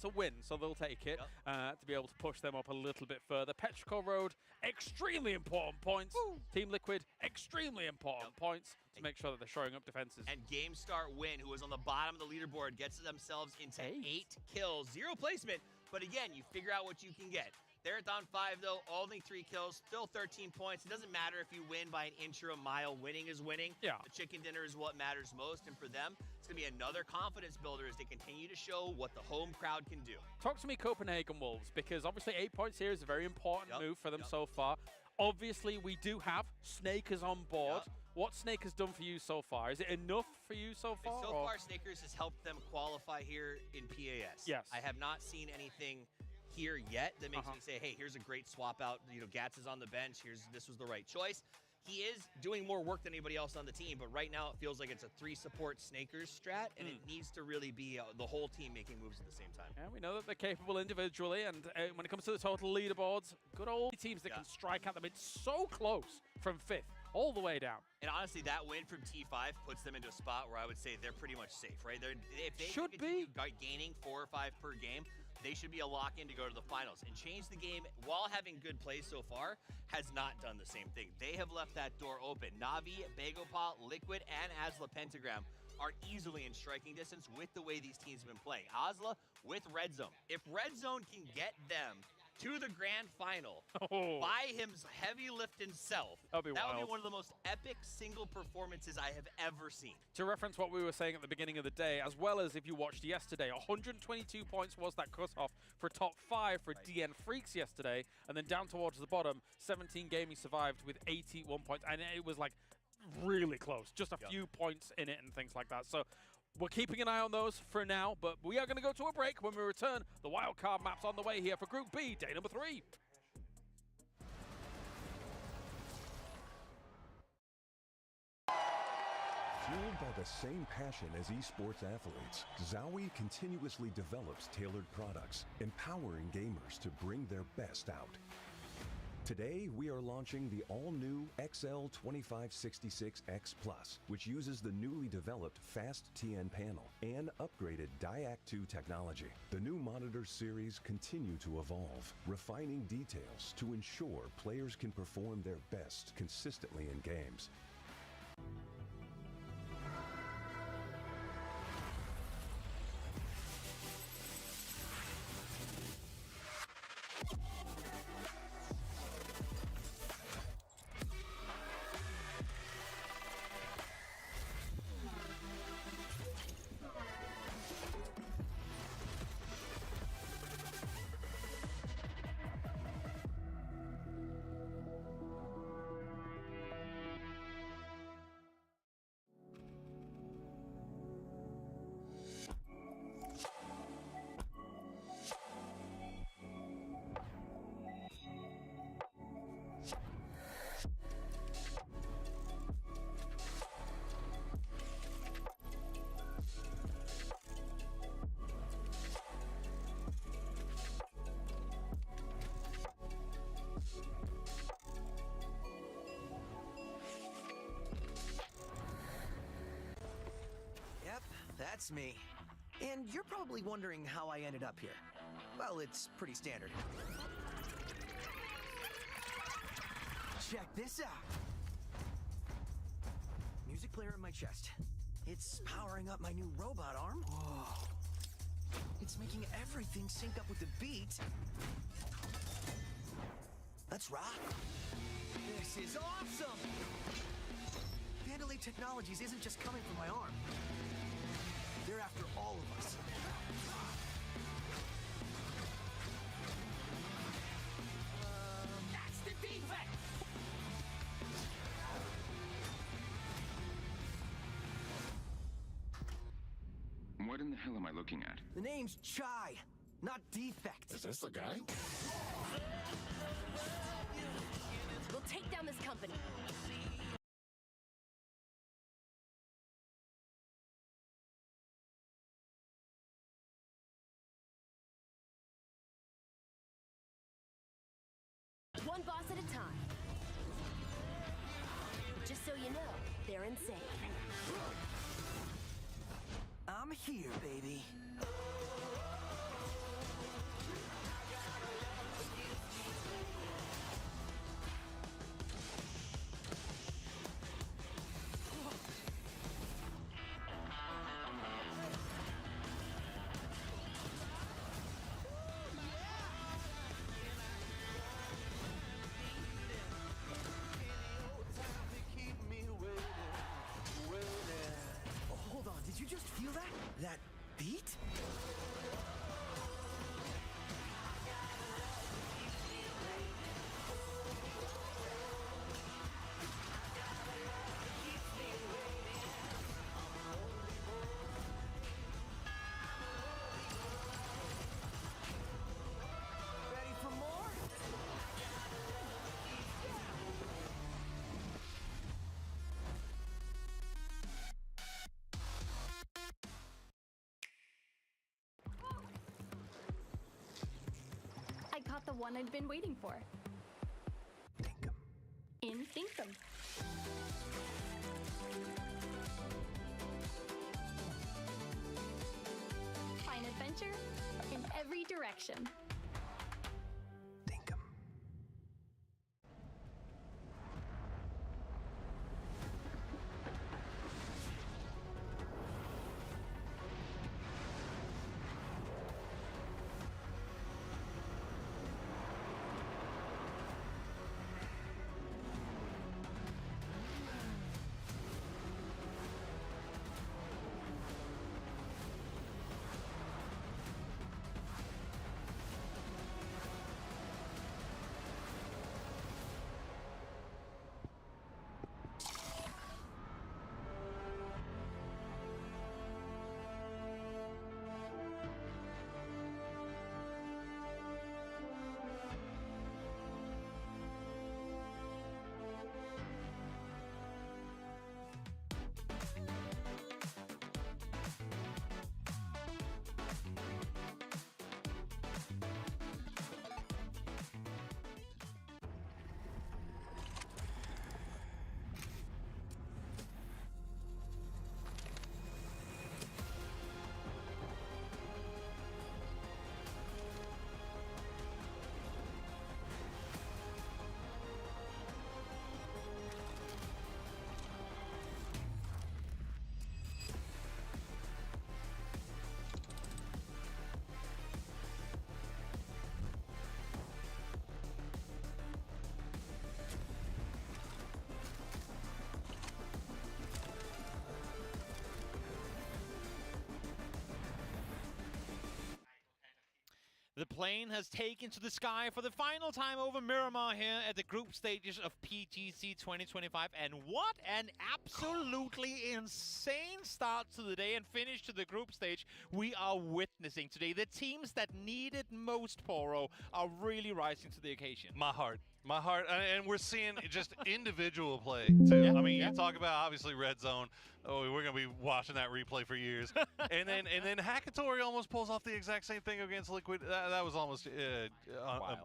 a win, so they'll take it to be able to push them up a little bit further. Petrichor Road, extremely important points. Woo. Team Liquid, extremely important points to make sure that they're showing up defenses. And GameStar Win, who was on the bottom of the leaderboard, gets themselves into 8 kills. 0 placement, but again, you figure out what you can get. They're at down 5 though, only 3 kills, still 13 points. It doesn't matter if you win by an inch or a mile, winning is winning. Yeah. The chicken dinner is what matters most, and for them, it's gonna be another confidence builder as they continue to show what the home crowd can do. Talk to me Copenhagen Wolves, because obviously 8 points here is a very important move for them so far. Obviously, we do have Snakers on board. What Snakers done for you so far? Is it enough for you so far? So far, Snakers has helped them qualify here in PAS. Yes. I have not seen anything here yet that makes me say, hey, here's a great swap out. You know, Gats is on the bench. This was the right choice. He is doing more work than anybody else on the team, but right now it feels like it's a 3-support Snakers strat, and it needs to really be the whole team making moves at the same time. Yeah, we know that they're capable individually, and when it comes to the total leaderboards, good old teams that can strike at them. It's so close from 5th all the way down. And honestly, that win from T5 puts them into a spot where I would say they're pretty much safe, right? If they should continue gaining 4 or 5 per game, they should be a lock-in to go to the finals. And change the game, while having good plays so far, has not done the same thing. They have left that door open. Navi, Bagopal, Liquid, and Asla Pentagram are easily in striking distance with the way these teams have been playing. Asla with Red Zone. If Red Zone can get them to the grand final by his heavy lift himself, that would be one of the most epic single performances I have ever seen. To reference what we were saying at the beginning of the day, as well as if you watched yesterday, 122 points was that cutoff for top 5 for DN Freaks yesterday, and then down towards the bottom, 17 Gaming survived with 81 points, and it was like really close, just a few points in it and things like that. So we're keeping an eye on those for now, but we are going to go to a break. When we return, the wildcard map's on the way here for Group B, day number 3. Fueled by the same passion as esports athletes, Zowie continuously develops tailored products, empowering gamers to bring their best out. Today, we are launching the all-new XL2566X Plus, which uses the newly developed Fast TN panel and upgraded Diac 2 technology. The new monitor series continue to evolve, refining details to ensure players can perform their best consistently in games. That's me. And you're probably wondering how I ended up here. Well, it's pretty standard. Check this out. Music player in my chest. It's powering up my new robot arm. Whoa. It's making everything sync up with the beat. Let's rock. This is awesome! Vandalay Technologies isn't just coming from my arm. They're after all of us. That's the defect! What in the hell am I looking at? The name's Chai, not Defect. Is this the guy? We'll take down this company. One boss at a time. Just so you know, they're insane. I'm here, baby. Heat? Ready for more? I caught the one I'd been waiting for. Think 'em. In Thinkum. Find adventure in every direction. Think 'em. The plane has taken to the sky for the final time over Miramar here at the group stages of PGC 2025. And what an absolutely insane start to the day and finish to the group stage we are witnessing today. The teams that needed most Poro are really rising to the occasion. My heart, and we're seeing just individual play too. Yeah, I mean, yeah. you talk about obviously red zone. Oh, we're gonna be watching that replay for years. and then Hackatori almost pulls off the exact same thing against Liquid. That was almost a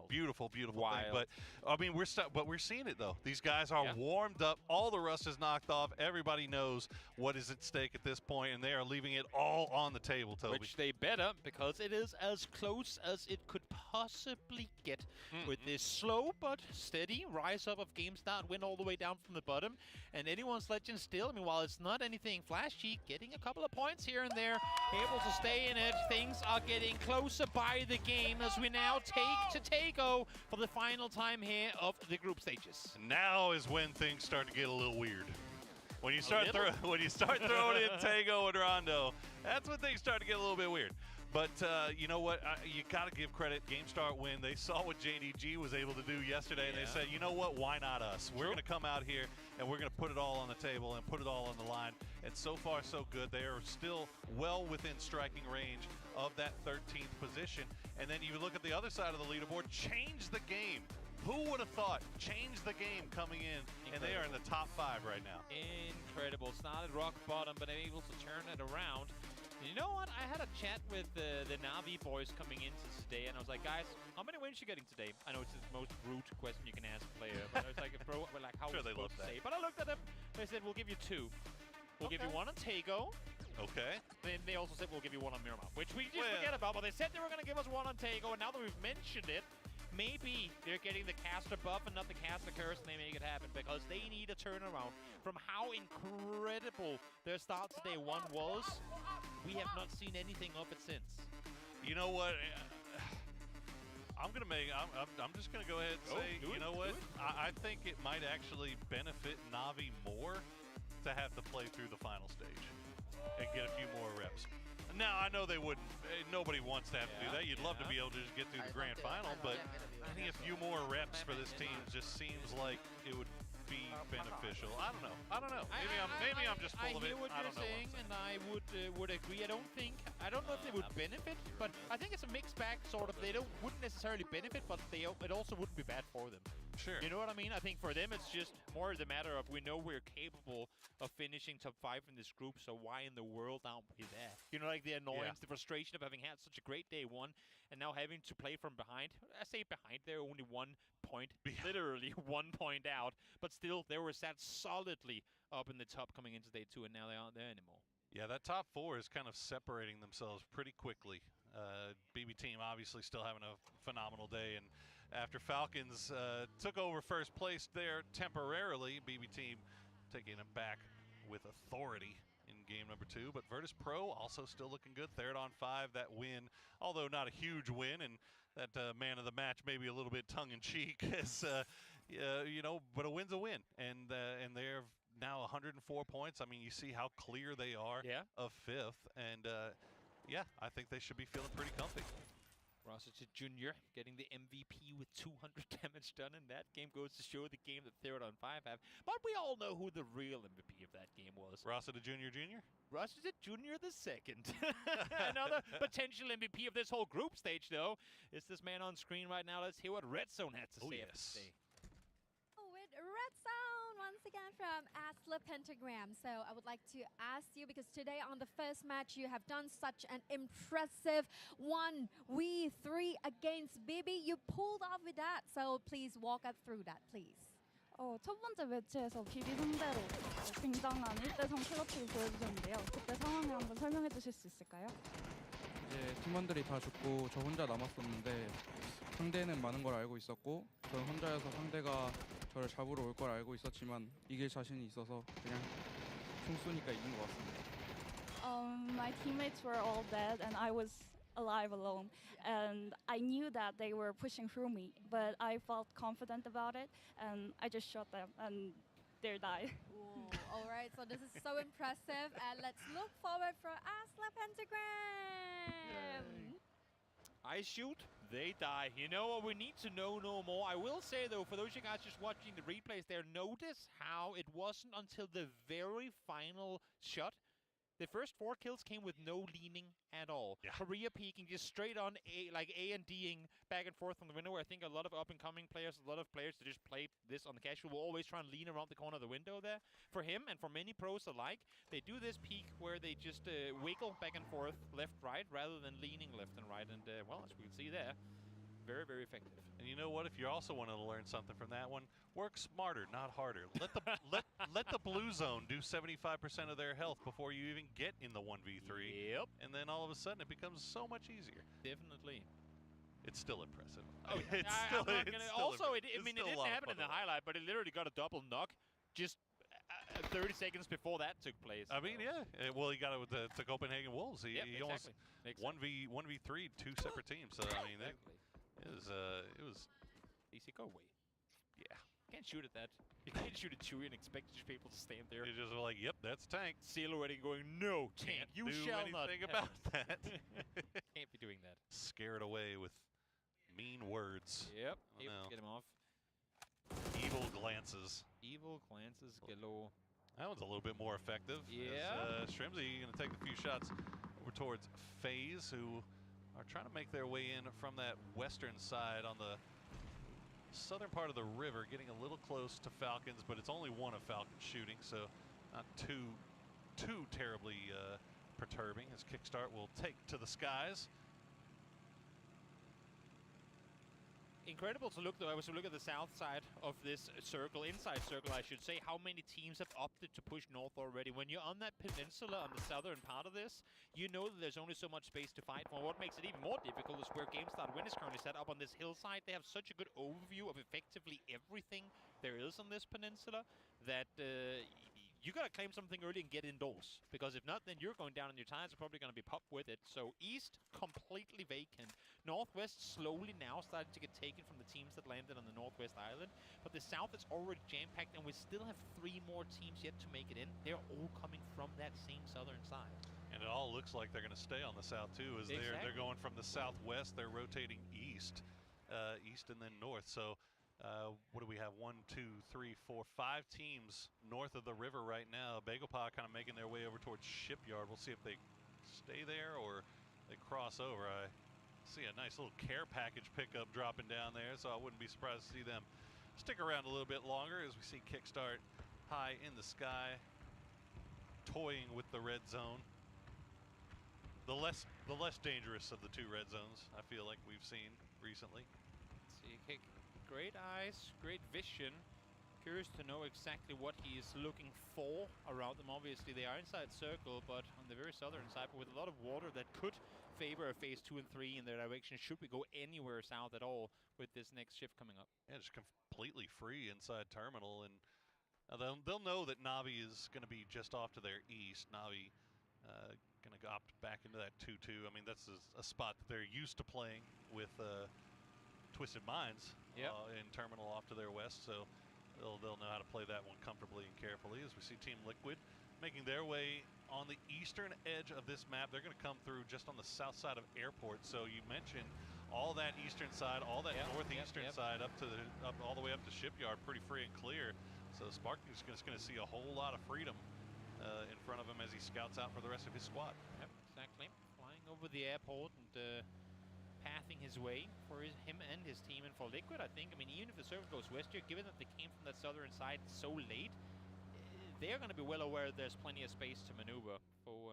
beautiful thing. But I mean, we're seeing it though. These guys are warmed up. All the rust is knocked off. Everybody knows what is at stake at this point, and they are leaving it all on the table, Toby. Which they better, because it is as close as it could possibly get with this slow but steady rise up of game start, win all the way down from the bottom. And anyone's legend still, I mean, while it's not anything flashy, getting a couple of points here and there, able to stay in it. Things are getting closer by the game as we now take to Tago for the final time here of the group stages. Now is when things start to get a little weird. When you start throwing in Tago and Rondo, that's when things start to get a little bit weird. But you know what? You got to give credit. GameStart win. They saw what JDG was able to do yesterday, and they said, you know what? Why not us? We're going to come out here, and we're going to put it all on the table and put it all on the line. And so far, so good. They are still well within striking range of that 13th position. And then you look at the other side of the leaderboard, change the game. Who would have thought? Change the game coming in, and they are in the top 5 right now. Incredible. Started rock bottom, but able to turn it around. And you know what? I had a chat with the Na'Vi boys coming into today, and I was like, guys, how many wins you getting today? I know it's the most rude question you can ask a player, but I was like, bro, we're like, how Sure, was they supposed love to that. say? But I looked at them. They said, we'll give you 2. We'll give you 1 on Tago. Okay. Then they also said, we'll give you 1 on Miramar, which we just forget about. But they said they were going to give us 1 on Tago, and now that we've mentioned it, maybe they're getting the caster buff and not the caster curse, and they make it happen because they need a turnaround from how incredible their start to day 1 was. We have not seen anything of it since. You know what? I'm just gonna go ahead and say, you know what? I think it might actually benefit Na'Vi more to have to play through the final stage. and get a few more reps. Now, I know they wouldn't. Nobody wants to have to do that. You'd love to be able to just get through the grand final, but getting a few more reps for this team just seems like it would be beneficial. I don't know. Maybe I'm just full of it. I hear what you're saying, and I would agree. I don't know if they would benefit, but I think it's a mixed bag, sort of. They wouldn't necessarily benefit, but it also wouldn't be bad for them. Sure. You know what I mean? I think for them, it's just more the matter of we know we're capable of finishing top 5 in this group, so why in the world aren't we there? You know, like the annoyance, the frustration of having had such a great day one, and now having to play from behind. I say behind, they're only 1 point, literally 1 point out, but still, they were sat solidly up in the top coming into day 2, and now they aren't there anymore. Yeah, that top 4 is kind of separating themselves pretty quickly. BB team obviously still having a phenomenal day, and after Falcons took over first place there temporarily, BB team taking it back with authority in game number 2. But Virtus Pro also still looking good. Third on 5, that win, although not a huge win, and that man of the match maybe a little bit tongue-in-cheek, as you know, but a win's a win, and they're now 104 points. I mean, you see how clear they are of 5th, and yeah, I think they should be feeling pretty comfy. Rossiter Jr. getting the MVP with 200 damage done, and that game goes to show the game that Third on 5 have. But we all know who the real MVP of that game was. Rossiter Jr. Rossiter Jr. the second. Another potential MVP of this whole group stage, though, is this man on screen right now. Let's hear what Red Zone had to say. Yes. With Red Zone once again from Asla Pentagram. So I would like to ask you, because today on the first match you have done such an impressive 1v3 against BB. You pulled off with that, so please walk us through that, please. 첫 번째 매치에서 BB 상대로 굉장한 1대3 킬러치를 보여주셨는데요. 그때 상황을 한번 설명해 주실 수 있을까요? 이제 팀원들이 다 죽고 저 혼자 남았었는데 상대는 많은 걸 알고 있었고 저 혼자여서 상대가 저를 잡으러 올 걸 알고 있었지만 이길 자신이 있어서 그냥 총 쏘니까 이긴 것 같습니다. My teammates were all dead and I was alive alone, and I knew that they were pushing through me, but I felt confident about it, and I just shot them, and they died. All right, so this is so impressive, and let's look forward for Asla Pentagram. I shoot, they die. You know what? We need to know no more. I will say, though, for those of you guys just watching the replays there, notice how it wasn't until the very final shot. The first 4 kills came with no leaning at all. Korea peeking just straight on A and D'ing back and forth from the window, where I think a lot of up-and-coming players, a lot of players that just play this on the casual will always try and lean around the corner of the window there. For him and for many pros alike, they do this peek where they just wiggle back and forth left, right, rather than leaning left and right. And, well, as we can see there, very, very effective. And you know what? If you also wanted to learn something from that one, work smarter, not harder. Let the let the blue zone do 75% of their health before you even get in the 1v3. Yep. And then all of a sudden it becomes so much easier. Definitely. It's still impressive. Oh, it's I'm not gonna, also, it it's didn't still happen in the highlight, but it literally got a double knock just 30 seconds before that took place. I mean, yeah. Well, he got it with the Copenhagen Wolves. He almost exactly. 1v3 2 separate teams. So I mean, it was easy go away. Yeah. Can't shoot at that. You can't shoot at Chewie and expect people to stand there. You're just like, yep, that's Tank. Silhouetting going, no, Tank, you shall not. Can't do anything about that. Can't be doing that. Scared away with mean words. Yep. Able to get him off. Evil glances. Evil glances galore. That one's a little bit more effective. Yeah. Shrimsy going to take a few shots over towards FaZe, who are trying to make their way in from that western side on the southern part of the river, getting a little close to Falcons, but it's only one of Falcons shooting, so not too terribly perturbing, as Kickstart will take to the skies. Incredible to look, though. I was to look at the south side of this circle, inside circle, I should say, how many teams have opted to push north already. When you're on that peninsula on the southern part of this, you know that there's only so much space to fight for. What makes it even more difficult is where GameStart Win is currently set up on this hillside. They have such a good overview of effectively everything there is on this peninsula that you got to claim something early and get indoors. Because if not, then you're going down and your tires are probably going to be popped with it. So East, completely vacant. Northwest slowly now starting to get taken from the teams that landed on the Northwest Island. But the South is already jam-packed, and we still have 3 more teams yet to make it in. They're all coming from that same southern side. And it all looks like they're going to stay on the south too, as they're going from the southwest. They're rotating east, east and then north. So what do we have? 1, 2, 3, 4, 5 teams north of the river right now. Bagopah kind of making their way over towards Shipyard. We'll see if they stay there or they cross over. I see a nice little care package pickup dropping down there, so I wouldn't be surprised to see them stick around a little bit longer as we see Kickstart high in the sky, toying with the red zone. The less dangerous of the 2 red zones, I feel like we've seen recently. Let's see, Kick, great eyes, great vision. Curious to know exactly what he is looking for around them. Obviously, they are inside circle, but on the very southern side, but with a lot of water that could favor a phase 2 and 3 in their direction. Should we go anywhere south at all with this next shift coming up? Yeah, just completely free inside terminal, and they'll know that Navi is going to be just off to their east. Navi going to opt back into that 2-2. I mean, that's a spot that they're used to playing with Twisted Minds in terminal off to their west, so they'll know how to play that one comfortably and carefully. As we see Team Liquid making their way on the eastern edge of this map. They're going to come through just on the south side of Airport. So you mentioned all that eastern side, all that northeastern side up all the way up to Shipyard, pretty free and clear. So Sparky's just going to see a whole lot of freedom in front of him as he scouts out for the rest of his squad. Yep, exactly. Flying over the airport and pathing his way for him and his team. And for Liquid, I think, I mean, even if the server goes west here, given that they came from that southern side so late, they're going to be well aware there's plenty of space to maneuver. For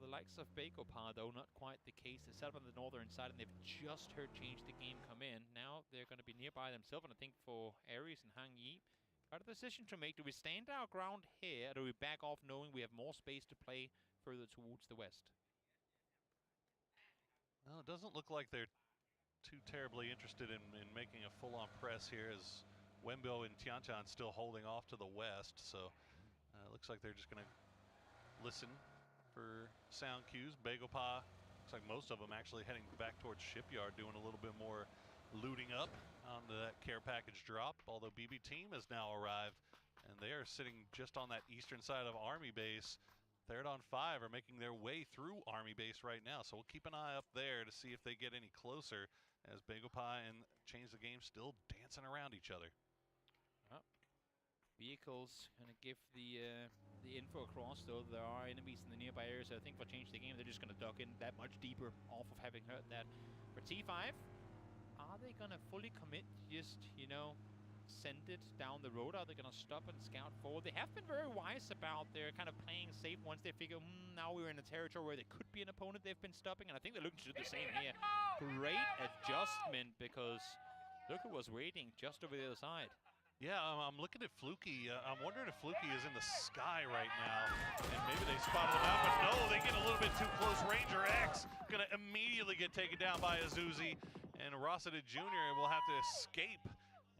the likes of Bagopah, though, not quite the case. They're set up on the northern side, and they've just heard Change the Game come in. Now they're going to be nearby themselves, and I think for Aries and Hang Yi, got a decision to make. Do we stand our ground here, or do we back off knowing we have more space to play further towards the west? Well, it doesn't look like they're too terribly interested in making a full-on press here, as Wembo and Tianchan still holding off to the west. So it looks like they're just going to listen for sound cues. Bagopah, looks like most of them actually heading back towards Shipyard, doing a little bit more looting up onto that care package drop, although BB Team has now arrived, and they are sitting just on that eastern side of Army Base. Third on 5 are making their way through Army Base right now, so we'll keep an eye up there to see if they get any closer, as Bagopah and Change the Game still dancing around each other. Vehicles going to give the info across, though there are enemies in the nearby areas. So I think for Change the Game, they're just going to duck in that much deeper off of having heard that. For T5, are they going to fully commit, just, you know, send it down the road? Are they going to stop and scout forward? They have been very wise about their kind of playing safe once they figure, now we're in a territory where there could be an opponent they've been stopping, and I think they're looking to do the same here. Great adjustment, because Luca was waiting just over the other side. Yeah, I'm looking at Fluky. I'm wondering if Fluky is in the sky right now, and maybe they spotted him out, but no, they get a little bit too close. Ranger X gonna immediately get taken down by Azuzi, and Rossita Jr. will have to escape,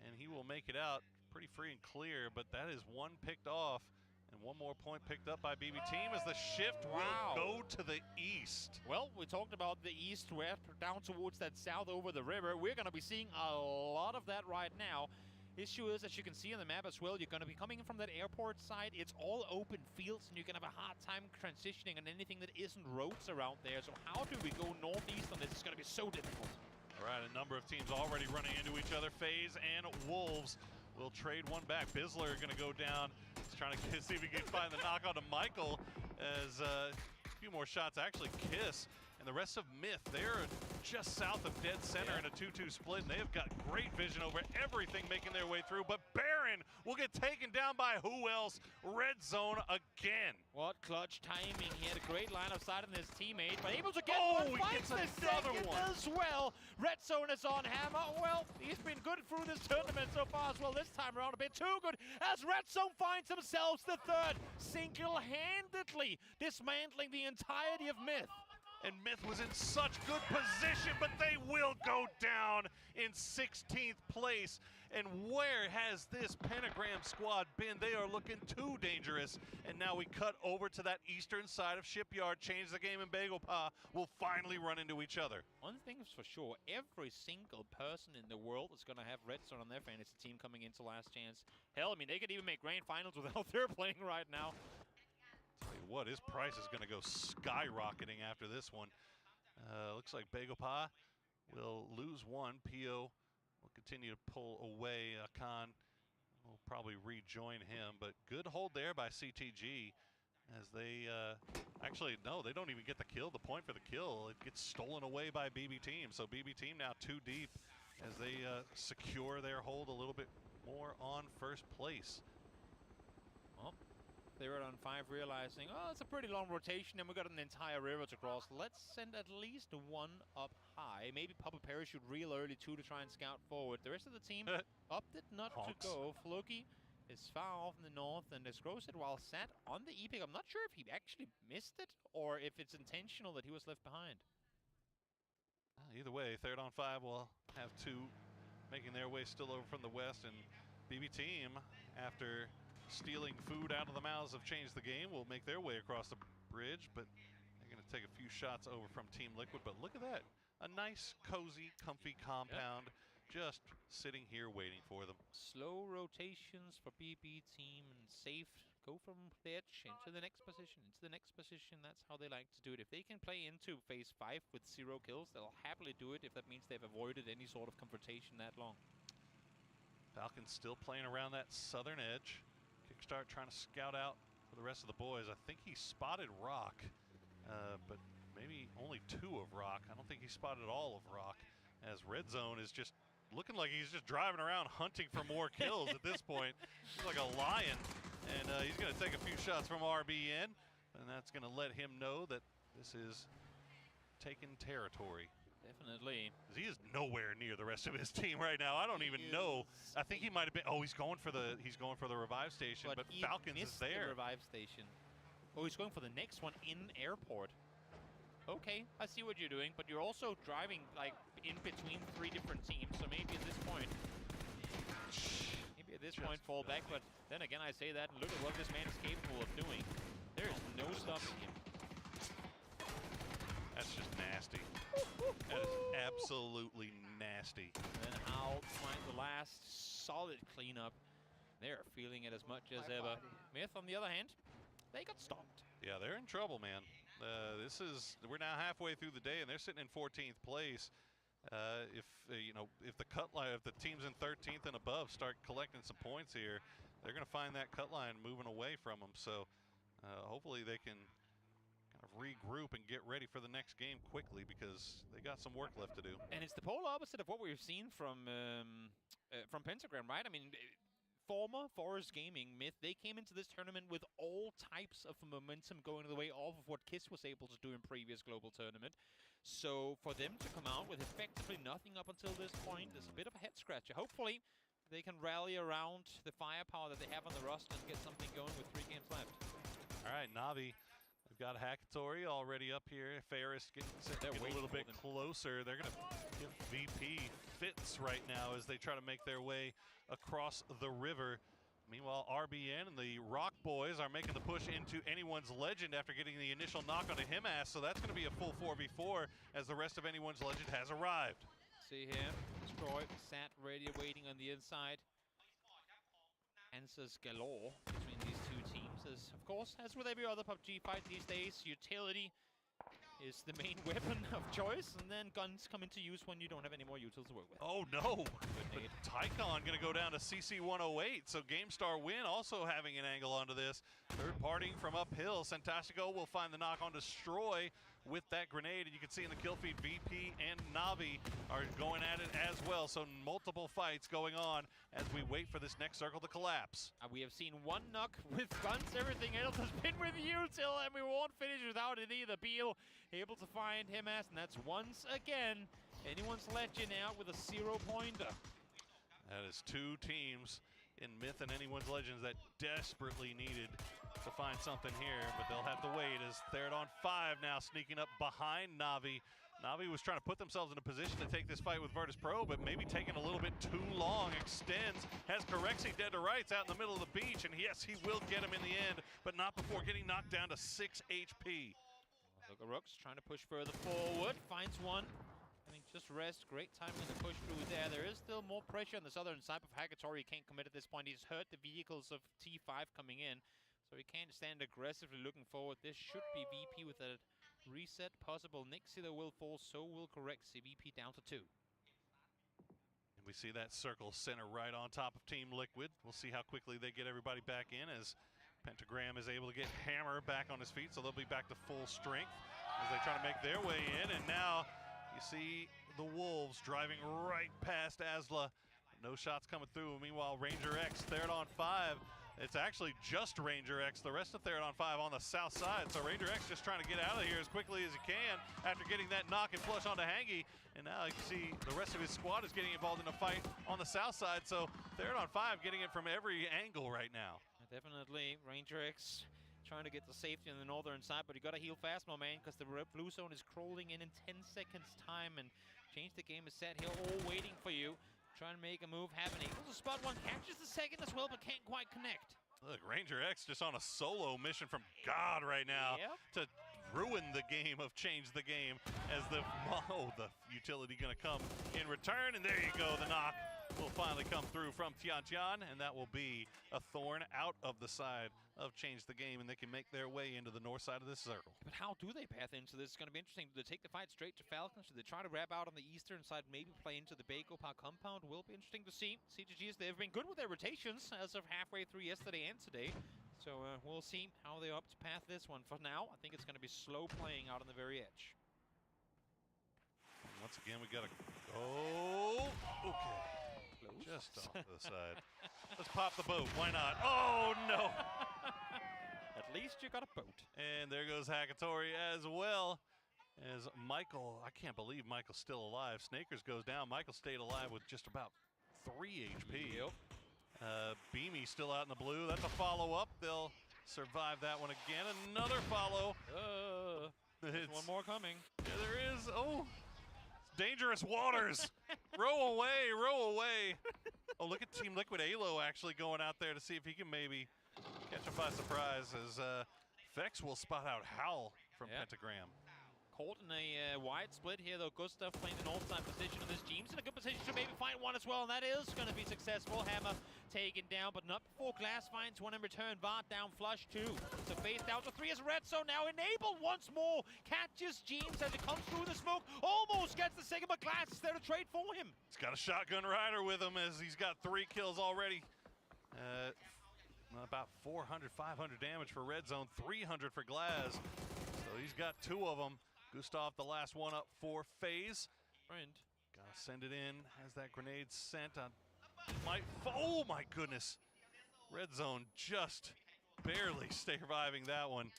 and he will make it out pretty free and clear, but that is one picked off, and one more point picked up by BB Team as the shift will go to the east. Well, we talked about the east, west, down towards that south over the river. We're gonna be seeing a lot of that right now. Issue is, as you can see on the map as well, you're going to be coming in from that airport side. It's all open fields, and you're going to have a hard time transitioning on anything that isn't roads around there. So how do we go northeast on this? It's going to be so difficult. All right, a number of teams already running into each other. FaZe and Wolves will trade one back. Bizzler going to go down. He's trying to see if he can find the knock on to Michael, as a few more shots actually Kiss. And the rest of Myth, they're just south of dead center in a 2-2 split, and they have got great vision over everything making their way through. But Baron will get taken down by who else? Red Zone again. What clutch timing. He had a great line of sight on his teammate, but able to get one. Finds the second as well. Red Zone is on hammer. Well, he's been good through this tournament so far as well. This time around a bit too good, as Red Zone finds themselves the third, single-handedly dismantling the entirety of Myth. And Myth was in such good position, but they will go down in 16th place And where has this Pentagram squad been? They are looking too dangerous. And now we cut over to that eastern side of Shipyard, change the game, and Bagel will finally run into each other. One thing is for sure, every single person in the world is going to have Red Zone on their fantasy team coming into Last Chance. Hell, I mean, they could even make grand finals with how they're playing right now. Tell you what, his price is going to go skyrocketing after this one. Looks like Bagel will lose one. Pio will continue to pull away. Khan will probably rejoin him, but good hold there by CTG as they actually, no, they don't even get the kill. The point for the kill, it gets stolen away by BB Team. So BB Team now 2 deep as they secure their hold a little bit more on first place. Well, they were on 5 realizing, oh, it's a pretty long rotation and we got an entire river to cross. Let's send at least one up high. Maybe pop a parachute real early too to try and scout forward. The rest of the team opted not to go. Floki is far off in the north and is Grossed while sat on the epic. I'm not sure if he actually missed it or if it's intentional that he was left behind. Either way, 3rd on 5 will have 2 making their way still over from the west, and BB Team, after stealing food out of the mouths of Change the Game, will make their way across the bridge, but they're going to take a few shots over from Team Liquid. But look at that, a nice, cozy, comfy compound just sitting here waiting for them. Slow rotations for BB Team and safe. Go from ledge into the next position, into the next position. That's how they like to do it. If they can play into phase 5 with 0 kills, they'll happily do it if that means they've avoided any sort of confrontation that long. Falcons still playing around that southern edge. Kickstart trying to scout out for the rest of the boys. I think he spotted Rock, but maybe only 2 of Rock. I don't think he spotted all of Rock, as Red Zone is just looking like he's just driving around hunting for more kills at this point. He's like a lion, and he's going to take a few shots from RBN, and that's going to let him know that this is taken territory. Definitely. He is nowhere near the rest of his team right now. I don't even know. I think he might have been. Oh, he's going for the revive station, but Falcons is there. The revive station. Oh, he's going for the next one in airport. Okay, I see what you're doing, but you're also driving like in between 3 different teams. So maybe at this point, fall back. But then again, I say that and look at what this man is capable of doing. There is no stopping him. That's just nasty. That is absolutely nasty. And then Howl find the last solid cleanup. They're feeling it as much as ever. Myth, on the other hand, they got stopped. Yeah, they're in trouble, man. We're now halfway through the day, and they're sitting in 14th place. If the teams in 13th and above start collecting some points here, they're going to find that cut line moving away from them. So hopefully they can kind of regroup and get ready for the next game quickly, because they got some work left to do. And it's the polar opposite of what we've seen from Pentagram, right? I mean, former Forest Gaming, Myth, they came into this tournament with all types of momentum going the way off of what KISS was able to do in previous global tournament. So for them to come out with effectively nothing up until this point is a bit of a head scratcher. Hopefully they can rally around the firepower that they have on the roster and get something going with 3 games left. All right, Navi, we've got Hackatory already up here. Ferris getting a little bit closer. They're going to give VP fits right now as they try to make their way across the river. Meanwhile, RBN and the Rock Boys are making the push into Anyone's Legend after getting the initial knock onto Himass, so that's going to be a full 4v4 as the rest of Anyone's Legend has arrived. See here, Destroy, sat ready, waiting on the inside. Answers galore between these 2 teams. As, of course, as with every other PUBG fight these days, utility is the main weapon of choice, and then guns come into use when you don't have any more utils to work with. Oh no! But Tycon gonna go down to CC 108, so GameStar Win also having an angle onto this. Third partying from uphill, Santashico will find the knock on Destroy with that grenade, and you can see in the kill feed, VP and Navi are going at it as well, so multiple fights going on as we wait for this next circle to collapse. We have seen 1 knock with guns, everything else has been with util, and we won't finish without it either. Beal able to find Himass, and that's once again Anyone's Legend out with a 0-pointer. That is 2 teams in Myth and Anyone's Legends that desperately needed to find something here, but they'll have to wait as 3rd on 5 now sneaking up behind Navi. Na'Vi was trying to put themselves in a position to take this fight with Virtus Pro, but maybe taking a little bit too long. Extends, has Corexi dead to rights out in the middle of the beach, and yes, he will get him in the end, but not before getting knocked down to 6 HP. Rooks trying to push further forward, finds one. I think just rest, great timing to push through there. There is still more pressure on the southern side of Hagatori. He can't commit at this point. He's hurt the vehicles of T5 coming in, so he can't stand aggressively looking forward. This should be VP with a reset possible. Nixie though will fall, so will Corexi. VP down to 2. And we see that circle center right on top of Team Liquid. We'll see how quickly they get everybody back in as Pentagram is able to get Hammer back on his feet, so they'll be back to full strength as they try to make their way in. And now you see the Wolves driving right past Asla. No shots coming through. Meanwhile, Ranger X, third on 5. It's actually just Ranger X. The rest of third on 5 on the south side. So Ranger X just trying to get out of here as quickly as he can after getting that knock and flush onto Hangy. And now you can see the rest of his squad is getting involved in a fight on the south side. So third on 5 getting it from every angle right now. Definitely Ranger X trying to get the safety on the northern side, but you gotta heal fast, my man, because the blue zone is crawling in 10 seconds time, and Change the Game is set here, all waiting for you. Trying to make a move happen. Able to spot one, catches the second as well, but can't quite connect. Look, Ranger X just on a solo mission from God right now to ruin the game of Change the Game as the utility gonna come in return, and there you go, the knock will finally come through from Tian Tian, and that will be a thorn out of the side of Change the Game, and they can make their way into the north side of this circle. But how do they path into this? It's going to be interesting. Do they take the fight straight to Falcons? Do they try to wrap out on the eastern side, maybe play into the Bakeopa compound? Will be interesting to see. CGGs, they've been good with their rotations as of halfway through yesterday and today. So we'll see how they opt to path this one. For now, I think it's going to be slow playing out on the very edge. Once again, we got to go. Okay. Just off to the side. Let's pop the boat. Why not? Oh, no. At least you got a boat. And there goes Hagatori as well as Michael. I can't believe Michael's still alive. Snakers goes down. Michael stayed alive with just about 3 HP. Yep. Beamy still out in the blue. That's a follow-up. They'll survive that one again. Another follow. There's one more coming. Yeah, there is. Oh. Dangerous waters. Row away, row away. Oh, look at Team Liquid Alo actually going out there to see if he can maybe catch him by surprise as Vex will spot out Howl from Pentagram. Caught in a wide split here, though. Gustav playing the north side position of this. James in a good position to maybe find one as well, and that is going to be successful. Hammer taken down, but not before Glass finds one in return. Vart down, flush 2. So face down to 3 as Red Zone now enabled once more. Catches James as it comes through the smoke. Almost gets the second, but Glass is there to trade for him. He's got a shotgun rider with him as he's got 3 kills already. About 400, 500 damage for Red Zone, 300 for Glass. So he's got 2 of them. Gustav, the last one up for FaZe. Gotta send it in. Has that grenade sent on. Oh my goodness. Red Zone just barely surviving that one.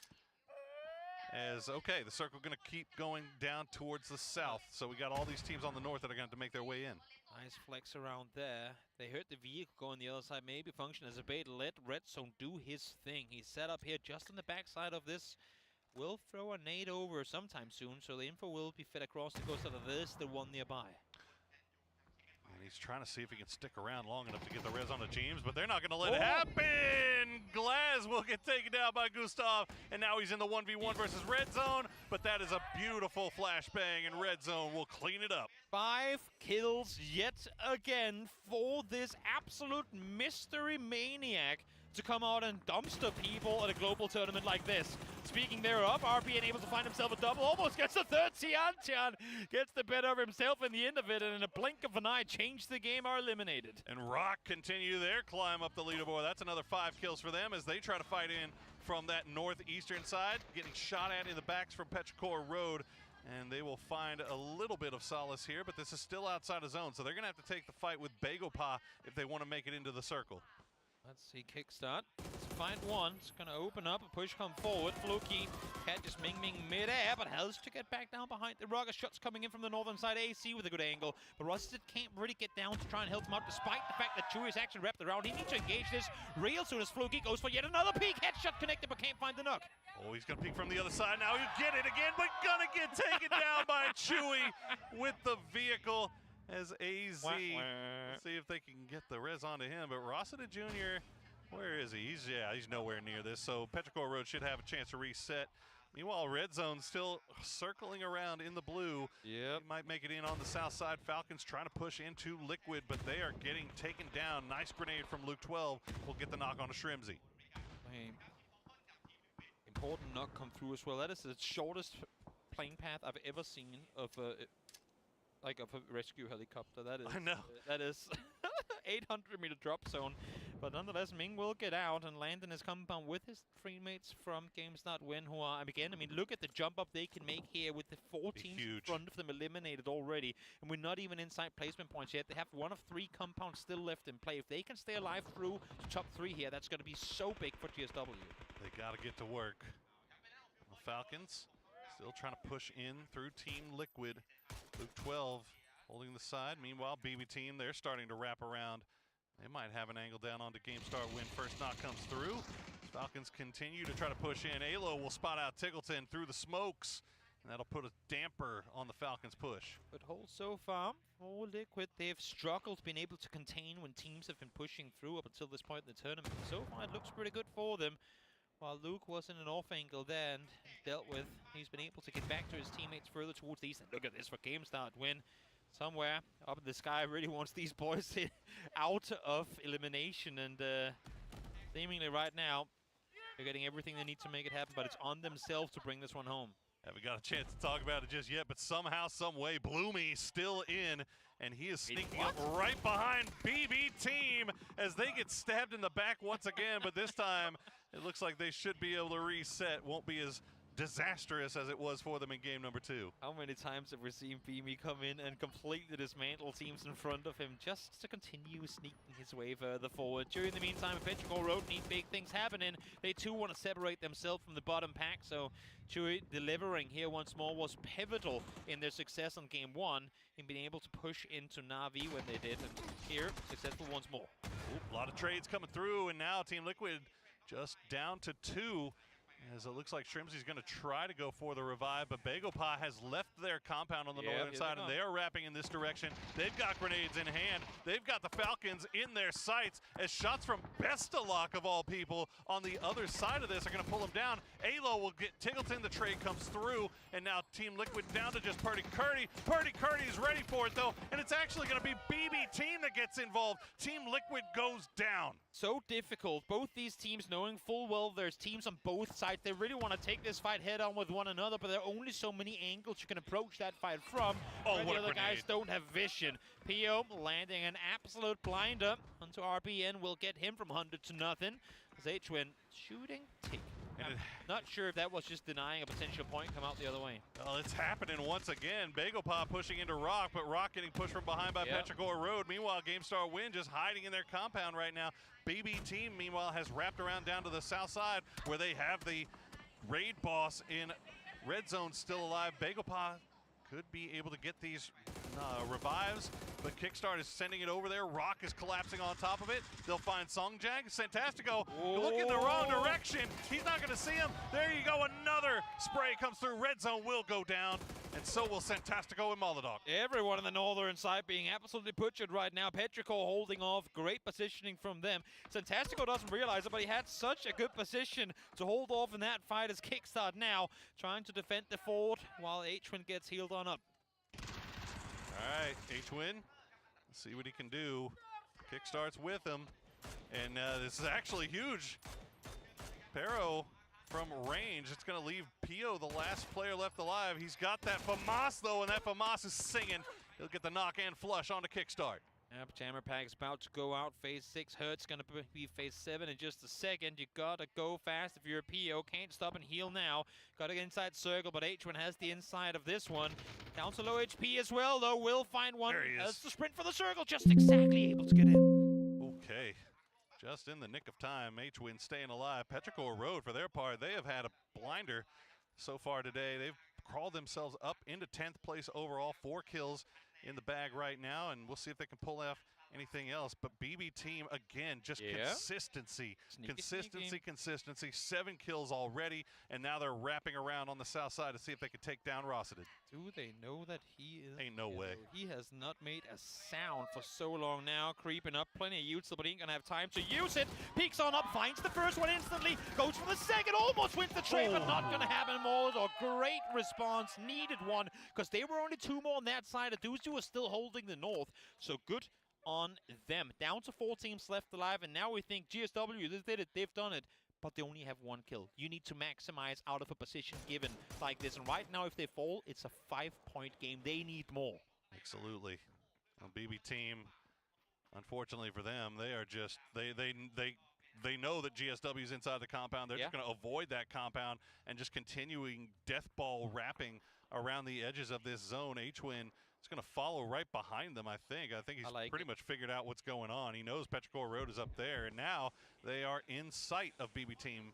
As, okay, the circle gonna keep going down towards the south. So we got all these teams on the north that are gonna have to make their way in. Nice flex around there. They heard the vehicle go on the other side, maybe function as a bait. Let Red Zone do his thing. He's set up here just on the backside of this. Will throw a nade over sometime soon, so the info will be fed across the coast of this, the one nearby. And he's trying to see if he can stick around long enough to get the res on the James, but they're not going to let it happen! Glaz will get taken down by Gustav, and now he's in the 1v1 versus Red Zone, but that is a beautiful flashbang, and Red Zone will clean it up. 5 kills yet again for this absolute mystery maniac to come out and dumpster people at a global tournament like this. Speaking thereof, RP able to find himself a double, almost gets the third. Tian Tian gets the better of himself in the end of it, and in a blink of an eye, Change the Game are eliminated. And Rock continue their climb up the leaderboard. That's another 5 kills for them as they try to fight in from that northeastern side, getting shot at in the backs from Petrichor Road. And they will find a little bit of solace here, but this is still outside of zone, so they're going to have to take the fight with Bagopa if they want to make it into the circle. Let's see, kickstart. Let's find one. It's going to open up. A push come forward. Fluky catches Ming Ming mid-air, but has to get back down behind the rocket. Shots coming in from the northern side. AC with a good angle. But Rusted can't really get down to try and help him out, despite the fact that Chewy is actually wrapped around. He needs to engage this real soon as Fluky goes for yet another peek. Headshot connected, but can't find the knock. Oh, he's going to peek from the other side now. He'll get it again, but going to get taken down by Chewy with the vehicle. As AZ, let's see if they can get the res onto him. But Rossiter Jr., where is he? He's nowhere near this. So Petrichor Road should have a chance to reset. Meanwhile, Red Zone still circling around in the blue. Yep. He might make it in on the south side. Falcons trying to push into Liquid, but they are getting taken down. Nice grenade from Luke 12. Will get the knock on to Shrimzy. Important knock come through as well. That is the shortest plane path I've ever seen of a rescue helicopter. That is. I know. That is 800-meter drop zone. But nonetheless, Ming will get out and land in his compound with his teammates from GameStart who are, again, I mean, look at the jump up they can make here with the 14 in front of them eliminated already. And we're not even inside placement points yet. They have one of 3 compounds still left in play. If they can stay alive through the top 3 here, that's going to be so big for GSW. They got to get to work. The Falcons still trying to push in through Team Liquid. Luke 12 holding the side. Meanwhile, BB Team, they're starting to wrap around. They might have an angle down onto GameStar win. First knock comes through. Falcons continue to try to push in. Alo will spot out Tickleton through the smokes. And that'll put a damper on the Falcons' push. But hold so far for Liquid, they've struggled being able to contain when teams have been pushing through up until this point in the tournament. So far, it looks pretty good for them. While Luke was in an off angle then dealt with, he's been able to get back to his teammates further towards the east. And look at this for GameStart win. Somewhere up in the sky really wants these boys out of elimination. And seemingly right now, they're getting everything they need to make it happen. But it's on themselves to bring this one home. Haven't got a chance to talk about it just yet, but somehow, some way, Bloomy still in, and he is sneaking up right behind BB Team as they get stabbed in the back once again, but this time it looks like they should be able to reset. Won't be as disastrous as it was for them in game number 2. How many times have we seen Beamy come in and completely dismantle teams in front of him just to continue sneaking his way further forward? During the meantime, Petrichor Road need big things happening. They too want to separate themselves from the bottom pack, so Chewy delivering here once more was pivotal in their success on game 1 in being able to push into Na'Vi when they did, and here, successful once more. A lot of trades coming through, and now Team Liquid just down to 2. As it looks like Shrimzy's going to try to go for the revive, but Bagopah has left their compound on the northern side, and they are wrapping in this direction. They've got grenades in hand. They've got the Falcons in their sights as shots from Bestalock, of all people, on the other side of this are going to pull them down. Alo will get Tiggleton. The trade comes through, and now Team Liquid down to just Purdy Curdy. Purdy Curdy is ready for it, though, and it's actually going to be BB Team that gets involved. Team Liquid goes down. So difficult. Both these teams knowing full well there's teams on both sides. They really want to take this fight head on with one another, but there are only so many angles you can approach that fight from. Oh, the other guys don't have vision. PO landing an absolute blinder onto RBN will get him from 100 to nothing. As H-Win shooting tick. I'm not sure if that was just denying a potential point come out the other way. Well, it's happening once again. Bagopah pushing into Rock, but Rock getting pushed from behind by Petrichor Road. Meanwhile, GameStar Win just hiding in their compound right now. BB Team, meanwhile, has wrapped around down to the south side where they have the raid boss in Red Zone still alive. Bagopah could be able to get these revives, but Kickstart is sending it over there. Rock is collapsing on top of it. They'll find Songjag. Santastico look in the wrong direction. He's not going to see him. There you go. Another spray comes through. Red Zone will go down, and so will Santastico and Molodok. Everyone on the northern side being absolutely butchered right now. Petrichor holding off. Great positioning from them. Santastico doesn't realize it, but he had such a good position to hold off in that fight as Kickstart now trying to defend the fort while H-Win gets healed on up. All right, H-Win, let's see what he can do. Kickstart's with him, and this is actually huge. Pero from range, it's going to leave Pio, the last player left alive. He's got that FAMAS, though, and that FAMAS is singing. He'll get the knock and flush onto Kickstart. Yep, Jammer Pack's about to go out. Phase 6 Hurt's going to be phase 7 in just a second. You gotta go fast if you're a PO. Can't stop and heal now. Gotta get inside circle, but H1 has the inside of this one. Down to low HP as well, though. Will find one. There he is. As the sprint for the circle, just exactly able to get in. Okay. Just in the nick of time, H-Win staying alive. Petrichor Road, for their part, they have had a blinder so far today. They've crawled themselves up into 10th place overall, 4 kills in the bag right now, and we'll see if they can pull off anything else. But BB team, again, just consistency. Consistency. 7 kills already, and now they're wrapping around on the south side to see if they can take down Rossiter. Do they know that he is? Ain't no way. He has not made a sound for so long now. Creeping up, plenty of utes, but he ain't gonna have time to use it. Peeks on up, finds the first one instantly, goes for the second, almost wins the trade, but not gonna happen more. A great response, needed one, because they were only 2 more on that side. Those 2 are still holding the north, so good on them. Down to 4 teams left alive, and now we think GSW, they did it, they've done it, but they only have 1 kill. You need to maximize out of a position given like this, and right now if they fall, it's a 5-point game. They need more. Absolutely. Well, BB team, unfortunately for them, they are just, they know that GSW is inside the compound. They're just going to avoid that compound and just continuing death ball wrapping around the edges of this zone. H-Win is going to follow right behind them, I think. I think he's pretty much figured out what's going on. He knows Petrichor Road is up there, and now they are in sight of BB team,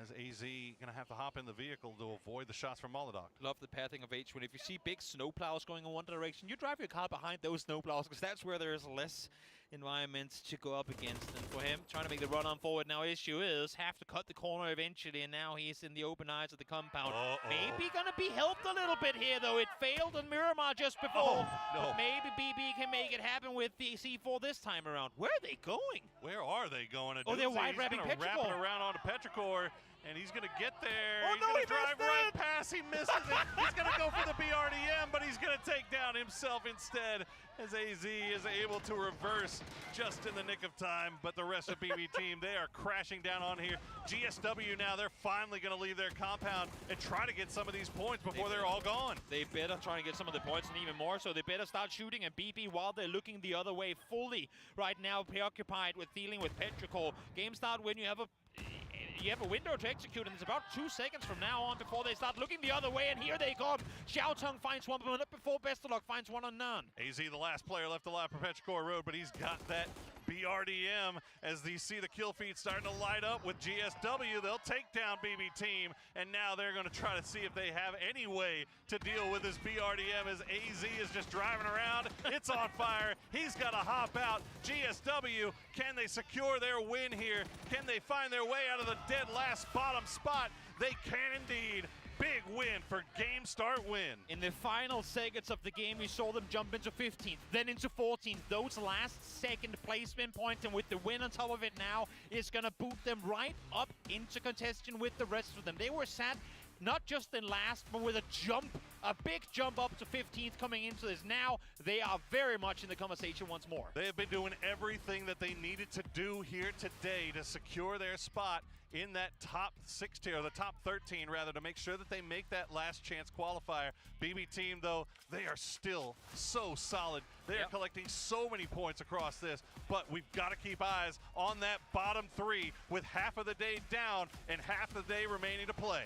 as AZ going to have to hop in the vehicle to avoid the shots from Molodok. Love the pathing of H-Win. If you see big snowplows going in one direction, you drive your car behind those snowplows, because that's where there's less environments to go up against. And for him, trying to make the run on forward now, issue is have to cut the corner eventually, and now he's in the open eyes of the compound. Maybe gonna be helped a little bit here, though. It failed on Miramar just before. Maybe BB can make it happen with the C4 this time around. Where are they going? Where are they going? They're wide wrapping Petrichor. Wrap it around onto Petrichor, and he's going to get there. He's going to drive right past. He misses it. He's going to go for the BRDM, but he's going to take down himself instead, as AZ is able to reverse just in the nick of time. But the rest of BB team, they are crashing down on here. GSW now, they're finally going to leave their compound and try to get some of these points before they're all gone. They better try and get some of the points, and even more so, they better start shooting at BB while they're looking the other way, fully right now preoccupied with dealing with Petrichor. Game start when you have a window to execute, and it's about 2 seconds from now on before they start looking the other way, and here they come. Xiaotong finds one, but not before Bestalog finds one on none. AZ, the last player left alive for Petrichor Road, but he's got that BRDM. As they see the kill feed starting to light up with GSW, they'll take down BB team, and now they're going to try to see if they have any way to deal with this BRDM, as AZ is just driving around. It's on fire. He's got to hop out. GSW, can they secure their win here? Can they find their way out of the dead last bottom spot? They can indeed. Big win for game start win. In the final seconds of the game, we saw them jump into 15th, then into 14th. Those last second placement points, and with the win on top of it now, is going to boot them right up into contention with the rest of them. They were sat not just in last, but with a big jump up to 15th coming into this. Now they are very much in the conversation once more. They have been doing everything that they needed to do here today to secure their spot in that top 16, or the top 13 rather, to make sure that they make that last chance qualifier. BB team, though, they are still so solid. They are collecting so many points across this, but we've got to keep eyes on that bottom 3 with half of the day down and half the day remaining to play.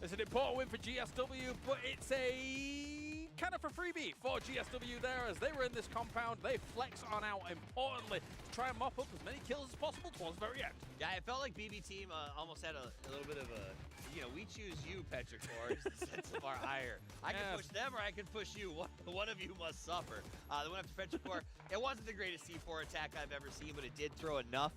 It's an important win for GSW, but it's a kind of a freebie for GSW there, as they were in this compound. They flex on out, importantly, to try and mop up as many kills as possible towards the very end. Yeah, it felt like BB team almost had a little bit of a, we choose you, Petrichor, is the sense of our ire. I can push them or I can push you. One of you must suffer. The one after Petrichor, it wasn't the greatest C4 attack I've ever seen, but it did throw enough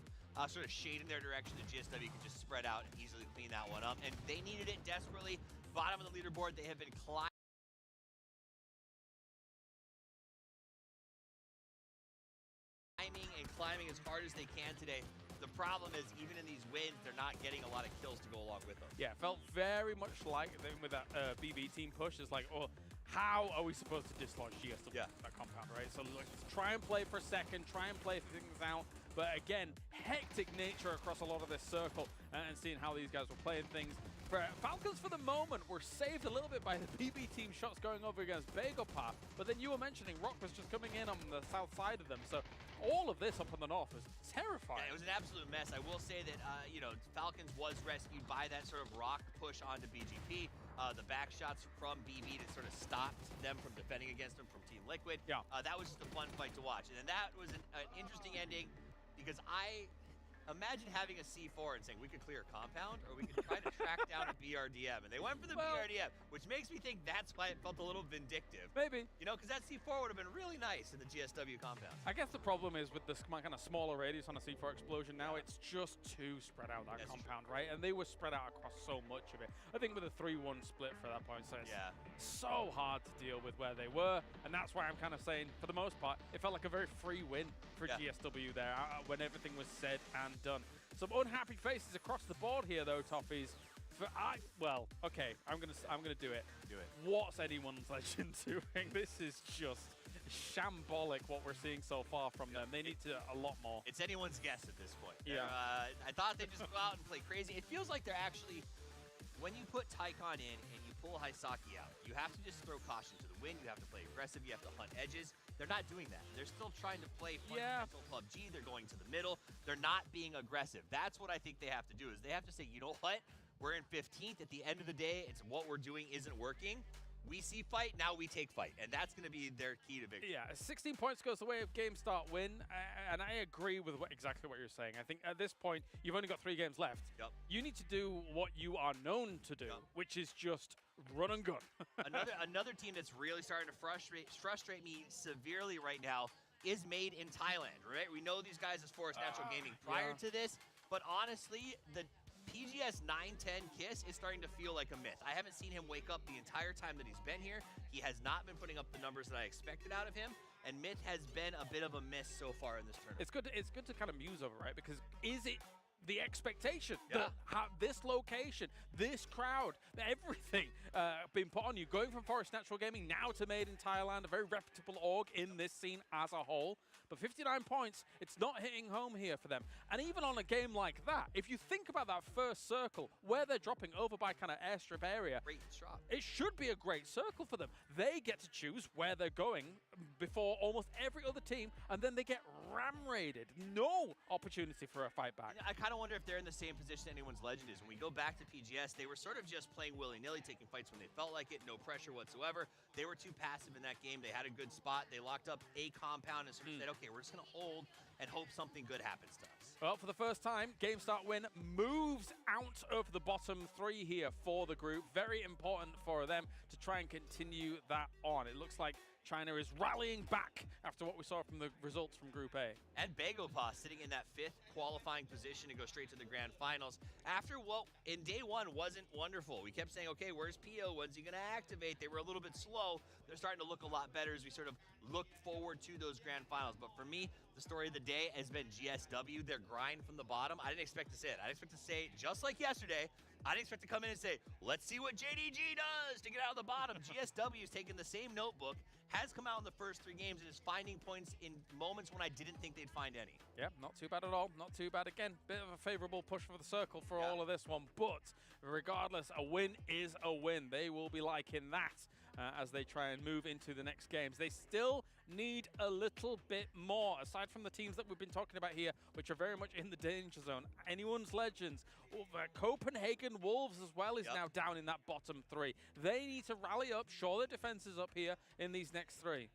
sort of shade in their direction that GSW could just spread out and easily clean that one up. And they needed it desperately. Bottom of the leaderboard, they have been climbing and climbing as hard as they can today. The problem is, even in these wins, they're not getting a lot of kills to go along with them. Yeah, it felt very much like with that BB team push. It's like, oh, how are we supposed to dislodge GSW Yeah. that compound, right? So like, try and play for a second, try and play things out. But again, hectic nature across a lot of this circle and seeing how these guys were playing things. For Falcons, for the moment, were saved a little bit by the BB team shots going over against Bagopar. But then you were mentioning Rock was just coming in on the south side of them. So all of this up in the north is terrifying. Yeah, it was an absolute mess. I will say that, you know, Falcons was rescued by that sort of Rock push onto BGP. The back shots from BB that sort of stopped them from defending against them from Team Liquid. Yeah. That was just a fun fight to watch. And then that was an interesting ending because I imagine having a C4 and saying we could clear a compound or we could try to track down a BRDM. And they went for the BRDM, which makes me think that's why it felt a little vindictive. Maybe. You know, because that C4 would have been really nice in the GSW compound. I guess the problem is with this kind of smaller radius on a C4 explosion now, it's just too spread out, that compound, right? And they were spread out across so much of it. I think with a 3-1 split for that point, so it's so hard to deal with where they were. And that's why I'm kind of saying, for the most part, it felt like a very free win for GSW there when everything was said and done. Some unhappy faces across the board here, though, Toffees. Well, okay, I'm gonna do it. Do it. What's anyone's legend doing? This is just shambolic what we're seeing so far from them. They need to a lot more. It's anyone's guess at this point. Yeah. I thought they'd just go out and play crazy. It feels like they're actually, when you put Tycon in and you pull Haisaki out, you have to just throw caution to the wind. You have to play aggressive. You have to hunt edges. They're not doing that. They're still trying to play fundamental PUBG. They're going to the middle. They're not being aggressive. That's what I think they have to do is they have to say, you know what? We're in 15th. At the end of the day, it's what we're doing isn't working. We see fight, now we take fight. And that's going to be their key to victory. Yeah, 16 points goes the way of game start win. And I agree with exactly what you're saying. I think at this point, you've only got 3 games left. Yep. You need to do what you are known to do, which is just run and gun. another team that's really starting to frustrate me severely right now is Made in Thailand, right? We know these guys as Forest Natural Gaming prior to this, but honestly, the PGS 910 Kiss is starting to feel like a myth. I haven't seen him wake up the entire time that he's been here. He has not been putting up the numbers that I expected out of him, and Myth has been a bit of a miss so far in this tournament. It's good to kind of muse over, right? Because is it the expectation that this location, this crowd, everything being put on you, going from Forest Natural Gaming now to Made in Thailand, a very reputable org in this scene as a whole. But 59 points, it's not hitting home here for them. And even on a game like that, if you think about that first circle, where they're dropping over by kind of airstrip area, it should be a great circle for them. They get to choose where they're going before almost every other team, and then they get ram-raided. No opportunity for a fight back. I kind of wonder if they're in the same position anyone's legend is. When we go back to PGS, they were sort of just playing willy-nilly, taking fights when they felt like it, no pressure whatsoever. They were too passive in that game. They had a good spot. They locked up a compound and sort of said, okay, we're just going to hold and hope something good happens to us. Well, for the first time, Game Start Win moves out of the bottom 3 here for the group. Very important for them to try and continue that on. It looks like China is rallying back after what we saw from the results from Group A. And Bagopar sitting in that 5th qualifying position to go straight to the grand finals after what in day 1 wasn't wonderful. We kept saying, okay, where's Pio? When's he going to activate? They were a little bit slow. They're starting to look a lot better as we sort of look forward to those grand finals. But for me, the story of the day has been GSW, their grind from the bottom. I didn't expect to say it. I didn't expect to say, just like yesterday, I didn't expect to come in and say, let's see what JDG does to get out of the bottom. GSW is taking the same notebook, has come out in the first 3 games, and is finding points in moments when I didn't think they'd find any. Yeah, not too bad at all. Not too bad. Again, bit of a favorable push for the circle for all of this one. But regardless, a win is a win. They will be liking that as they try and move into the next games. They still need a little bit more, aside from the teams that we've been talking about here, which are very much in the danger zone. Anyone's Legends, Copenhagen Wolves as well is now down in that bottom 3. They need to rally up, shore their defenses up here in these next 3.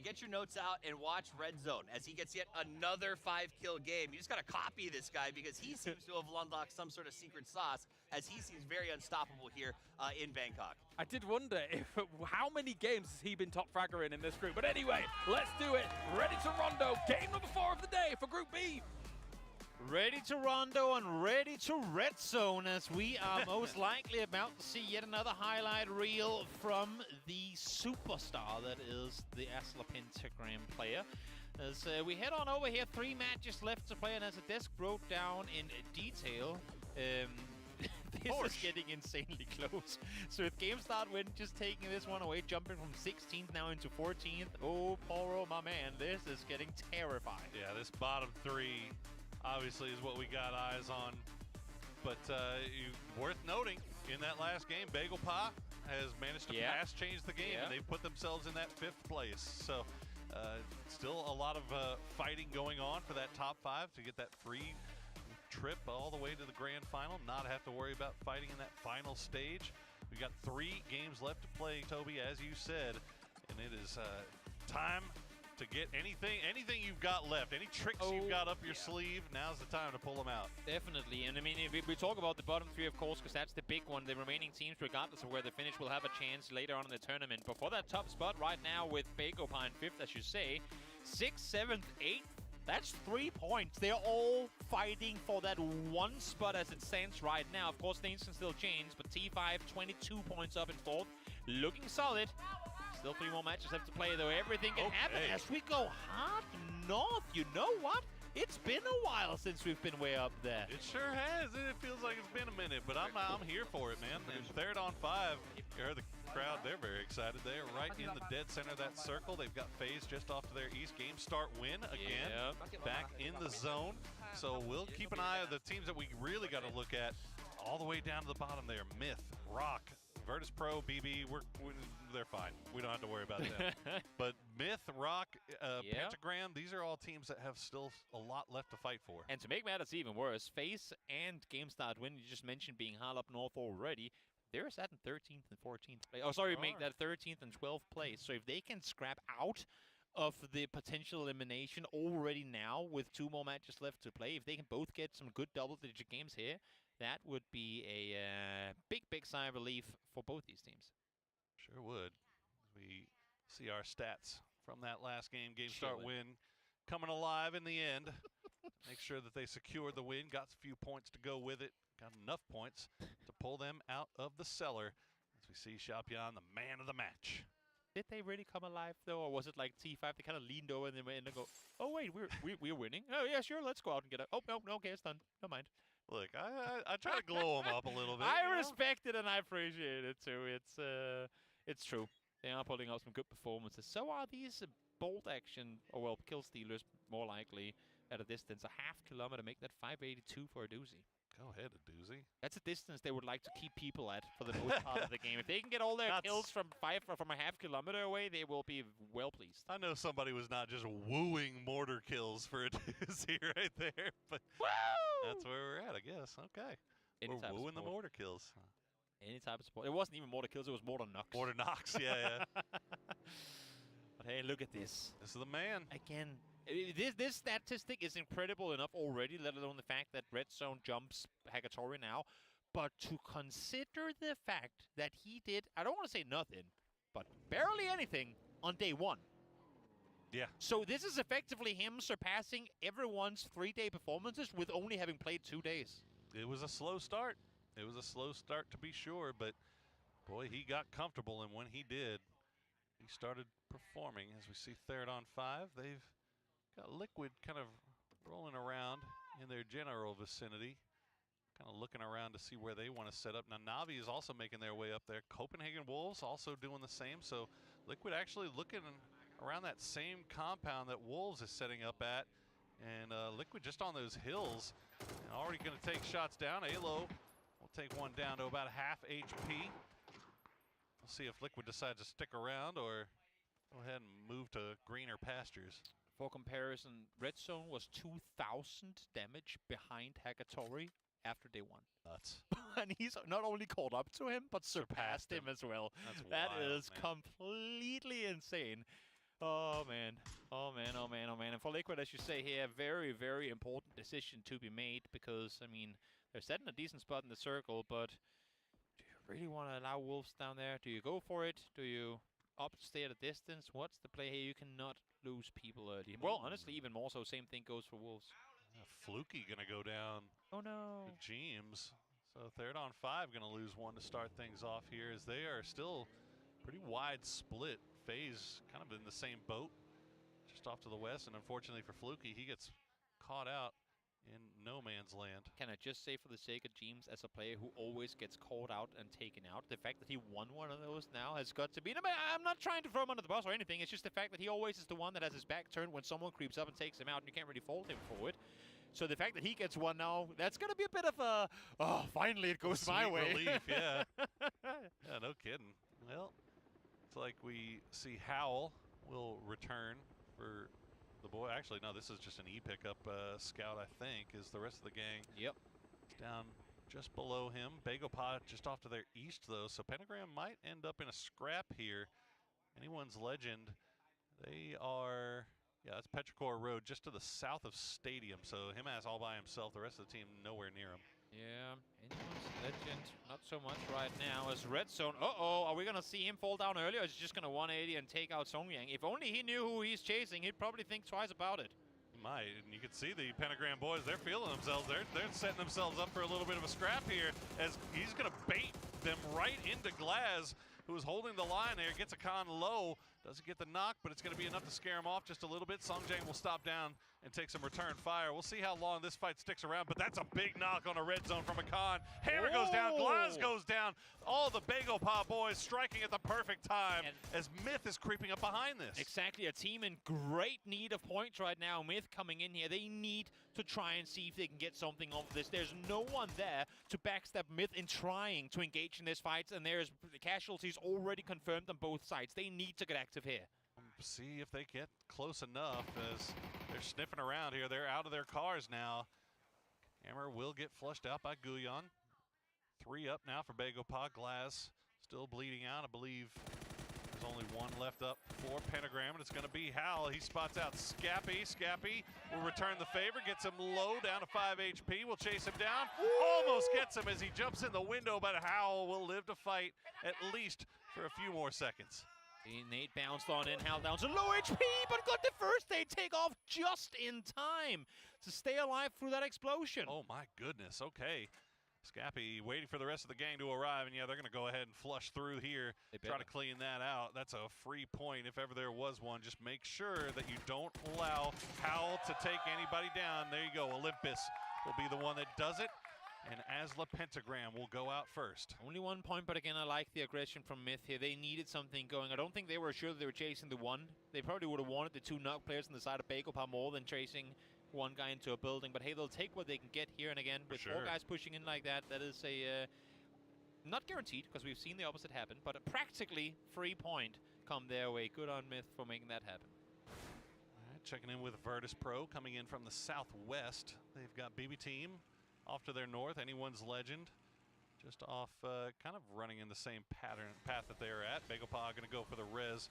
Get your notes out and watch Red Zone as he gets yet another 5-kill game. You just got to copy this guy because he seems to have unlocked some sort of secret sauce as he seems very unstoppable here in Bangkok. I did wonder how many games has he been top fragger in this group. But anyway, let's do it. Ready to Rondo. Game number 4 of the day for Group B. Ready to Rondo and ready to Red Zone as we are most likely about to see yet another highlight reel from the superstar that is the Asla Pentagram player. As we head on over here, 3 matches left to play, and as the desk broke down in detail, This is getting insanely close. So if GameStart win, just taking this one away, jumping from 16th now into 14th. Oh, Poro, my man, this is getting terrifying. Yeah, this bottom three obviously is what we got eyes on. But worth noting, in that last game, Bagel Pot has managed to change the game, and they've put themselves in that 5th place. So still a lot of fighting going on for that top 5 to get that free trip all the way to the grand final, not have to worry about fighting in that final stage. We got 3 games left to play, Toby, as you said, and it is time to get anything you've got left, any tricks you've got up your sleeve. Now's the time to pull them out. Definitely, and I mean, if we talk about the bottom 3, of course, because that's the big one. The remaining teams, regardless of where they finish, will have a chance later on in the tournament. But for that top spot right now with Bagopa in 5th, as you say, 6th, 7th, 8th, that's 3 points. They're all fighting for that one spot as it stands right now. Of course, things can still change, but T5, 22 points up in 4th, looking solid. Still 3 more matches left to play, though. Everything can happen as we go hard north. You know what? It's been a while since we've been way up there. It sure has. It feels like it's been a minute, but I'm here for it, man. And 3rd on 5, you heard the crowd. They're very excited. They're right in the dead center of that circle. They've got FaZe just off to their east. Game start win again. Back in the zone. So we'll keep an eye on the teams that we really got to look at all the way down to the bottom there. Myth, Rock, Virtus Pro, BB, they're fine. We don't have to worry about them. But Myth, Rock, Pentagram, these are all teams that have still a lot left to fight for. And to make matters even worse, FaZe and GameStart win, you just mentioned being hard up north already. They're sat in 13th and 14th place. Oh, sorry, make that 13th and 12th place. So if they can scrap out of the potential elimination already now with 2 more matches left to play, if they can both get some good double-digit games here, that would be a big sigh of relief for both these teams. Sure would. We see our stats from that last game. GameStart win coming alive in the end. Make sure that they secured the win. Got a few points to go with it. Got enough points to pull them out of the cellar. As we see Xiaopian, the man of the match. Did they really come alive, though? Or was it like T5? They kind of leaned over and they went in and go, oh, wait, we're winning. Oh, yeah, sure, let's go out and get it. Oh, no, okay, it's done. No mind. Look, I try to glow them up a little bit. I respect it and I appreciate it too. It's true. They are putting out some good performances. So are these bolt action, or well, kill stealers more likely at a distance. A half kilometer, make that 582 for a doozy. Go ahead, a doozy. That's a distance they would like to keep people at for the most part of the game. If they can get all their kills from a half kilometer away, they will be well pleased. I know somebody was not just wooing mortar kills for a doozy right there, but that's where we're at, I guess. Okay. We're wooing the mortar kills. Any type of support. It wasn't even mortar kills, it was mortar knocks. Mortar knocks, yeah. But hey, look at this. This is the man. Again, this statistic is incredible enough already, let alone the fact that Red Zone jumps Hagatori now. But to consider the fact that he did, I don't want to say nothing, but barely anything on day 1. Yeah. So this is effectively him surpassing everyone's 3-day performances with only having played 2 days. It was a slow start. It was a slow start to be sure, but boy, he got comfortable, and when he did, he started performing. As we see 3rd on 5, they've got Liquid kind of rolling around in their general vicinity, kind of looking around to see where they want to set up. Now, Na'Vi is also making their way up there. Copenhagen Wolves also doing the same, so Liquid actually looking around that same compound that Wolves is setting up at, and Liquid just on those hills, and already going to take shots down. Alo will take one down to about half HP. We'll see if Liquid decides to stick around or go ahead and move to greener pastures. For comparison, Red Zone was 2,000 damage behind Hagatori after day 1. Nuts. And he's not only caught up to him, but surpassed him as well. That is completely insane. Oh, man. Oh, man, oh, man, oh, man. And for Liquid, as you say here, very, very important decision to be made because, I mean, they're setting a decent spot in the circle, but do you really want to allow Wolves down there? Do you go for it? Do you stay at a distance? What's the play here? You cannot lose people early. Well, honestly, even more so, same thing goes for Wolves. Fluky going to go down. Oh, no. To James. So 3rd on 5 going to lose one to start things off here as they are still pretty wide split. FaZe kind of in the same boat, just off to the west, and unfortunately for Fluky, he gets caught out in no man's land. Can I just say, for the sake of James, as a player who always gets called out and taken out, the fact that he won one of those now has got to be... I'm not trying to throw him under the bus or anything. It's just the fact that he always is the one that has his back turned when someone creeps up and takes him out, and you can't really fault him for it. So the fact that he gets one now, that's going to be a bit of a... Oh, finally it goes my way. Relief, yeah. Yeah, no kidding. Well, it's like we see Howell will return for the boy. Actually, no, this is just an E-pickup. Scout, I think, is the rest of the gang. Yep. Down just below him. Bagopod just off to their east, though, so Pentagram might end up in a scrap here. Anyone's Legend, they are... Yeah, that's Petrichor Road, just to the south of Stadium. So him as all by himself, the rest of the team nowhere near him. Yeah, Anyone's Legend, not so much right now. As Red Zone, are we going to see him fall down early, or is he just going to 180 and take out Songyang? If only he knew who he's chasing, he'd probably think twice about it. He might, and you can see the Pentagram boys, they're feeling themselves. They're setting themselves up for a little bit of a scrap here, as he's going to bait them right into Glaz, who is holding the line there, gets a con low. Doesn't get the knock, but it's going to be enough to scare him off just a little bit. Songjang will stop down and take some return fire. We'll see how long this fight sticks around, but that's a big knock on a red zone from a con. Hammer goes down, Glaz goes down. All the Bagopod boys striking at the perfect time as Myth is creeping up behind this. Exactly, a team in great need of points right now. Myth coming in here, they need to try and see if they can get something off this. There's no one there to backstab Myth in trying to engage in this fight, and there's casualties already confirmed on both sides. They need to get active here. See if they get close enough as they're sniffing around here. They're out of their cars now. Hammer will get flushed out by Guyon. 3 up now for Bagopod. Glaz still bleeding out. I believe there's only one left up for Pentagram, and it's going to be Howell. He spots out Scappy. Scappy will return the favor, gets him low, down to 5 HP. Will chase him down. Almost gets him as he jumps in the window, but Howell will live to fight at least for a few more seconds. Nate bounced on in, Hal down to low HP, but got the first aid take off just in time to stay alive through that explosion. Oh my goodness, okay. Scappy waiting for the rest of the gang to arrive, and yeah, they're going to go ahead and flush through here, try to clean that out. That's a free point if ever there was one. Just make sure that you don't allow Howell to take anybody down. There you go, Olympus will be the one that does it. And Asla Pentagram will go out first. Only 1 point, but again, I like the aggression from Myth here. They needed something going. I don't think they were sure that they were chasing the one. They probably would have wanted the 2 knock players on the side of Bagopod more than chasing one guy into a building. But hey, they'll take what they can get here. And again, with 4 guys pushing in like that, that is a not guaranteed, because we've seen the opposite happen, but a practically free point come their way. Good on Myth for making that happen. All right, checking in with Virtus Pro coming in from the southwest. They've got BB Team off to their north. Anyone's Legend just off, kind of running in the same path that they are at. Bagopod going to go for the res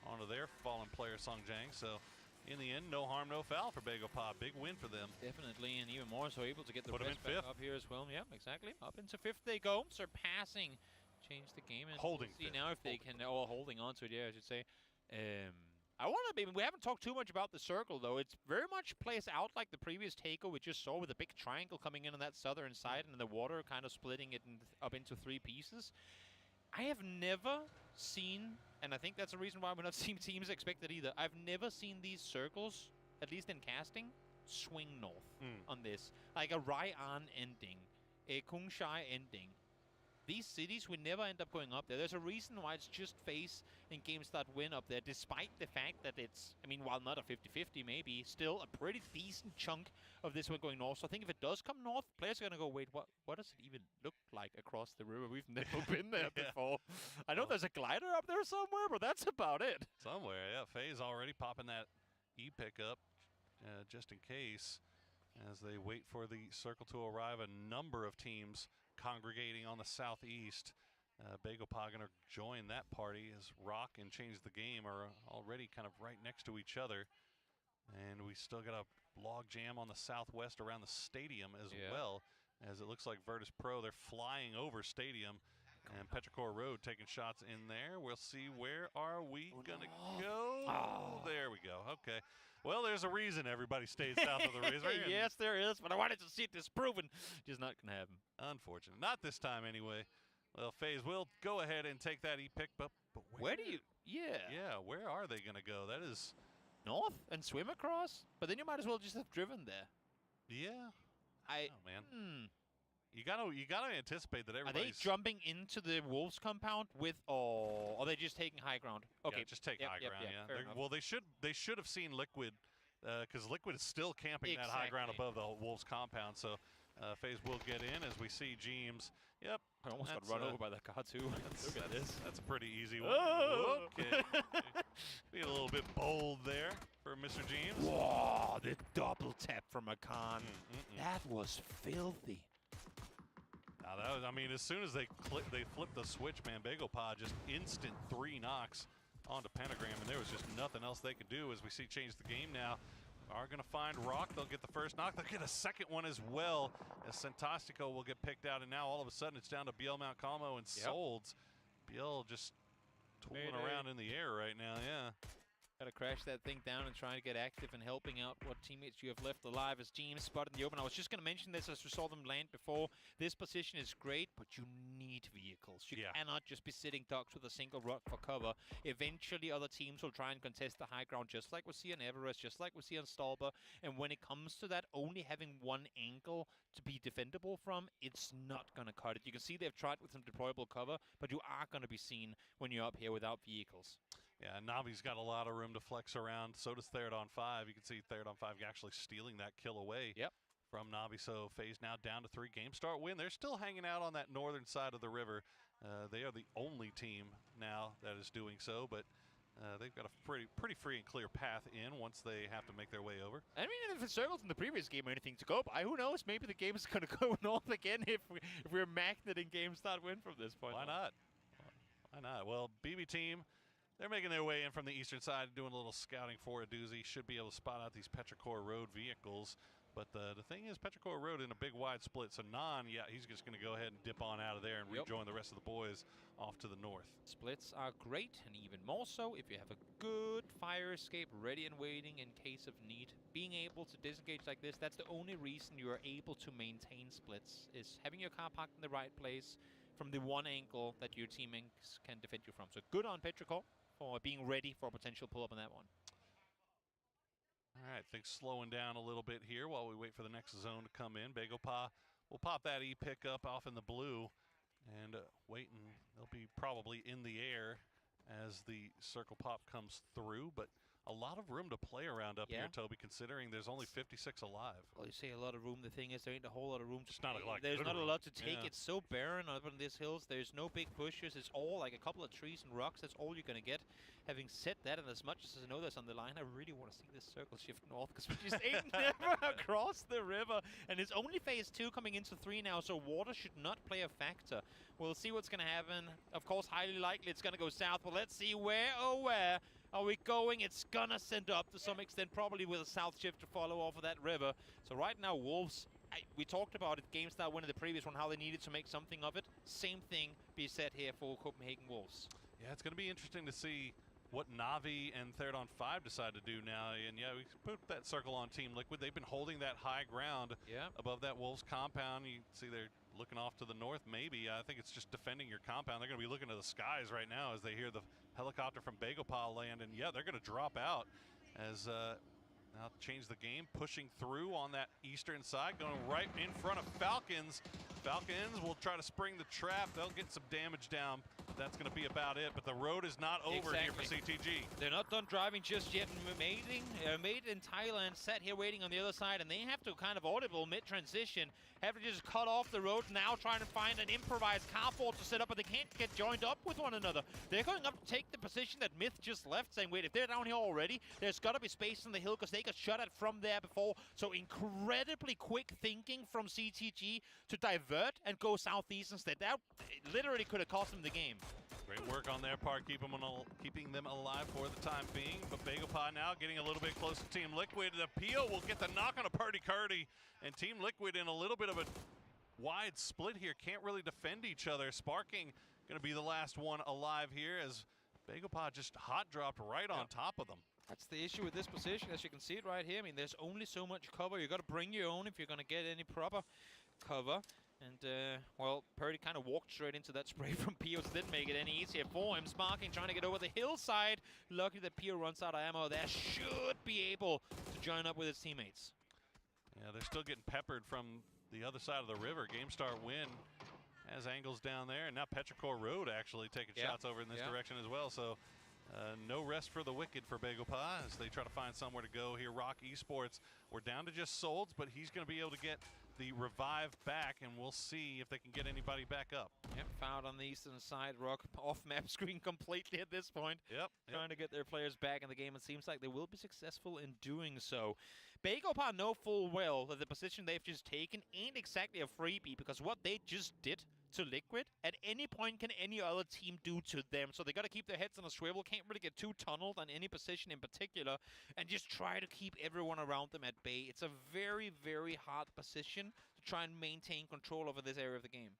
onto their fallen player Songjang. So in the end, no harm, no foul for Bagopod. Big win for them. Definitely, and even more so able to get the Put them res in back fifth. up here as well. Yeah, exactly. Up into 5th they go, surpassing, change the game, and holding we'll see fifth. now if they can, holding on to it, yeah, I should say. I want to be, we haven't talked too much about the circle, though. It's very much plays out like the previous takeover we just saw, with a big triangle coming in on that southern side and the water kind of splitting it up into 3 pieces. I have never seen, and I think that's a reason why we're not seeing teams expected either, I've never seen these circles, at least in casting, swing north on this. Like a Rai'an ending, a Kungshai ending. These cities would never end up going up there. There's a reason why it's just FaZe and GameStart win up there, despite the fact that it's, I mean, while not a 50-50 maybe, still a pretty decent chunk of this one going north. So I think if it does come north, players are going to go, wait, what does it even look like across the river? We've never been there before. I know there's a glider up there somewhere, but that's about it. Somewhere, yeah. FaZe already popping that E-pickup just in case, as they wait for the circle to arrive. A number of teams congregating on the southeast. Bagopod going to join that party as Rock and Change the Game are already kind of right next to each other. And we still got a log jam on the southwest around the stadium as well, as it looks like Virtus Pro, they're flying over stadium. And Petrichor Road taking shots in there. We'll see, where are we going to go? Oh, there we go. Okay. Well, there's a reason everybody stays south of the Razor. Yes, there is, but I wanted to see it disproven. Just not going to happen. Unfortunate. Not this time, anyway. Well, FaZe will go ahead and take that E-pick, but where do you... Yeah. Yeah, where are they going to go? That is... North and swim across? But then you might as well just have driven there. Yeah. I man. You gotta anticipate that Are everybody's... they jumping into the Wolves compound with, or are they just taking high ground? Okay, Yeah, just take high ground. Yeah. fair enough. Well, they should have seen Liquid, because Liquid is still camping that high ground above the Wolves compound. So FaZe will get in as we see Jeems. Yep. I almost got run over by that car too. Look at this. That's a pretty easy one. Oh! Okay. Being a little bit bold there for Mr. Jeems. Whoa, the double tap from Akan. That was filthy. Now that was, I mean, as soon as they flipped the switch, man, Bagopod just instant 3 knocks onto Pentagram, and there was just nothing else they could do. As we see change the game now, are going to find Rock. They'll get the first knock. They'll get a second one as well, as Santastico will get picked out, and now all of a sudden it's down to Biel Mount Calmo and Solds. Biel just tooling around in the air right now, yeah. Gotta crash that thing down and try to get active and helping out what teammates you have left alive as Jeems spotted in the open. I was just gonna mention this as we saw them land before. This position is great, but you need vehicles. You cannot just be sitting ducks with a single rock for cover. Eventually other teams will try and contest the high ground, just like we see on Everest, just like we see on Stolper. And when it comes to that, only having one angle to be defendable from, it's not gonna cut it. You can see they've tried with some deployable cover, but you are gonna be seen when you're up here without vehicles. Yeah, Navi's got a lot of room to flex around. So does Third on 5. You can see Third on 5 actually stealing that kill away from Navi. So FaZe now down to 3. Game start win. They're still hanging out on that northern side of the river. They are the only team now that is doing so, but they've got a pretty free and clear path in once they have to make their way over. I mean, if it circles in the previous game or anything to go by, who knows? Maybe the game is going to go north again if we're magneting game start win from this point. Why not? Why not? Well, BB team, they're making their way in from the eastern side, doing a little scouting for a doozy. Should be able to spot out these Petrichor Road vehicles. But the thing is, Petrichor Road in a big wide split. So Non, he's just going to go ahead and dip on out of there and rejoin the rest of the boys off to the north. Splits are great, and even more so if you have a good fire escape ready and waiting in case of need. Being able to disengage like this, that's the only reason you are able to maintain splits, is having your car parked in the right place from the one angle that your teammates can defend you from. So good on Petrichor for being ready for a potential pull-up on that one. All right, things slowing down a little bit here while we wait for the next zone to come in. Bagopa will pop that E-pick up off in the blue and waiting. They'll be probably in the air as the circle pop comes through, but a lot of room to play around up here, Toby, considering there's only 56 alive. Well, you say a lot of room. The thing is, there ain't a whole lot of room. Just not a lot. There's not a lot to take. It's so barren up on these hills. There's no big bushes. It's all like a couple of trees and rocks. That's all you're going to get. Having said that, and as much as I know that's on the line, I really want to see this circle shift north, because we just ain't never across the river. And it's only phase 2 coming into 3 now, so water should not play a factor. We'll see what's going to happen. Of course, highly likely it's going to go south, but let's see where are we going. It's going to send up to some extent, probably with a south shift to follow off of that river. So right now, Wolves, we talked about it, GameStar winning the previous one, how they needed to make something of it. Same thing be said here for Copenhagen Wolves. Yeah, it's going to be interesting to see what Navi and Third on 5 decide to do now. And yeah, we put that circle on Team Liquid. They've been holding that high ground above that Wolves compound. You see they're looking off to the north, maybe. I think it's just defending your compound. They're going to be looking to the skies right now as they hear the helicopter from Bagopal land. And yeah, they're going to drop out as now change the game, pushing through on that eastern side, going right in front of Falcons. Falcons will try to spring the trap. They'll get some damage down. That's going to be about it, but the road is not over here for CTG. They're not done driving just yet. Made in Thailand, sat here waiting on the other side, and they have to kind of audible mid-transition, have to just cut off the road now, trying to find an improvised carport to set up, but they can't get joined up with one another. They're going up to take the position that Myth just left, saying, wait, if they're down here already, there's got to be space on the hill, because they got shot at from there before. So incredibly quick thinking from CTG to divert and go southeast instead. That literally could have cost them the game. Great work on their part, keeping them alive for the time being. But Bagopod now getting a little bit close to Team Liquid. The Pio will get the knock on a Purdy-Curdy, and Team Liquid in a little bit of a wide split here. Can't really defend each other. Sparking going to be the last one alive here as Bagopod just hot dropped right on top of them. That's the issue with this position, as you can see it right here. I mean, there's only so much cover. You got to bring your own if you're going to get any proper cover. And, well, Purdy kind of walked straight into that spray from Pio, so didn't make it any easier for him. Sparking trying to get over the hillside. Lucky that Pio runs out of ammo there. Should be able to join up with his teammates. Yeah, they're still getting peppered from the other side of the river. GameStar win has angles down there, and now Petrichor Road actually taking shots over in this direction as well. So no rest for the wicked for Begopa as they try to find somewhere to go here. Rock Esports, we're down to just Solds, but he's going to be able to get the revive back, and we'll see if they can get anybody back up. Yep, fouled on the eastern side. Rock off map screen completely at this point. Yep. Trying to get their players back in the game. It seems like they will be successful in doing so. Begopa know full well that the position they've just taken ain't exactly a freebie, because what they just did to Liquid, at any point can any other team do to them. So they got to keep their heads on a swivel, can't really get too tunneled on any position in particular, and just try to keep everyone around them at bay. It's a very, very hard position to try and maintain control over this area of the game.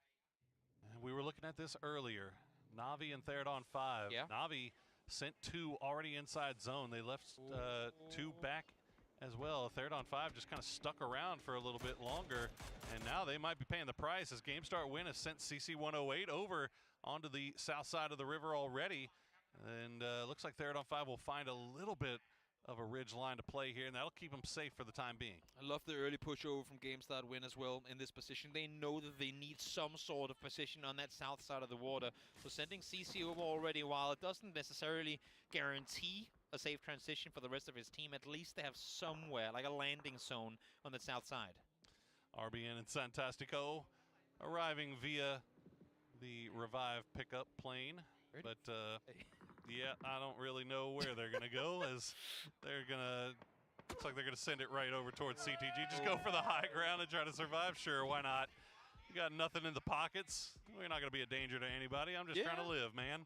We were looking at this earlier. Navi and Theradon 5. Yeah. Navi sent 2 already inside zone. They left 2 back as well. Theradon 5 just kind of stuck around for a little bit longer, and now they might be paying the price as GameStar Win has sent CC108 over onto the south side of the river already. And looks like Theradon 5 will find a little bit of a ridge line to play here, and that'll keep them safe for the time being. I love the early push over from GameStar Win as well in this position. They know that they need some sort of position on that south side of the water. So sending CC over already, while it doesn't necessarily guarantee a safe transition for the rest of his team, at least they have somewhere, like a landing zone on the south side. RBN and Santastico arriving via the Revive pickup plane. But yeah, I don't really know where they're going to go, as they're going to, looks like they're going to send it right over towards CTG. Just go for the high ground and try to survive. Sure, why not? You got nothing in the pockets. We're not going to be a danger to anybody. I'm just trying to live, man.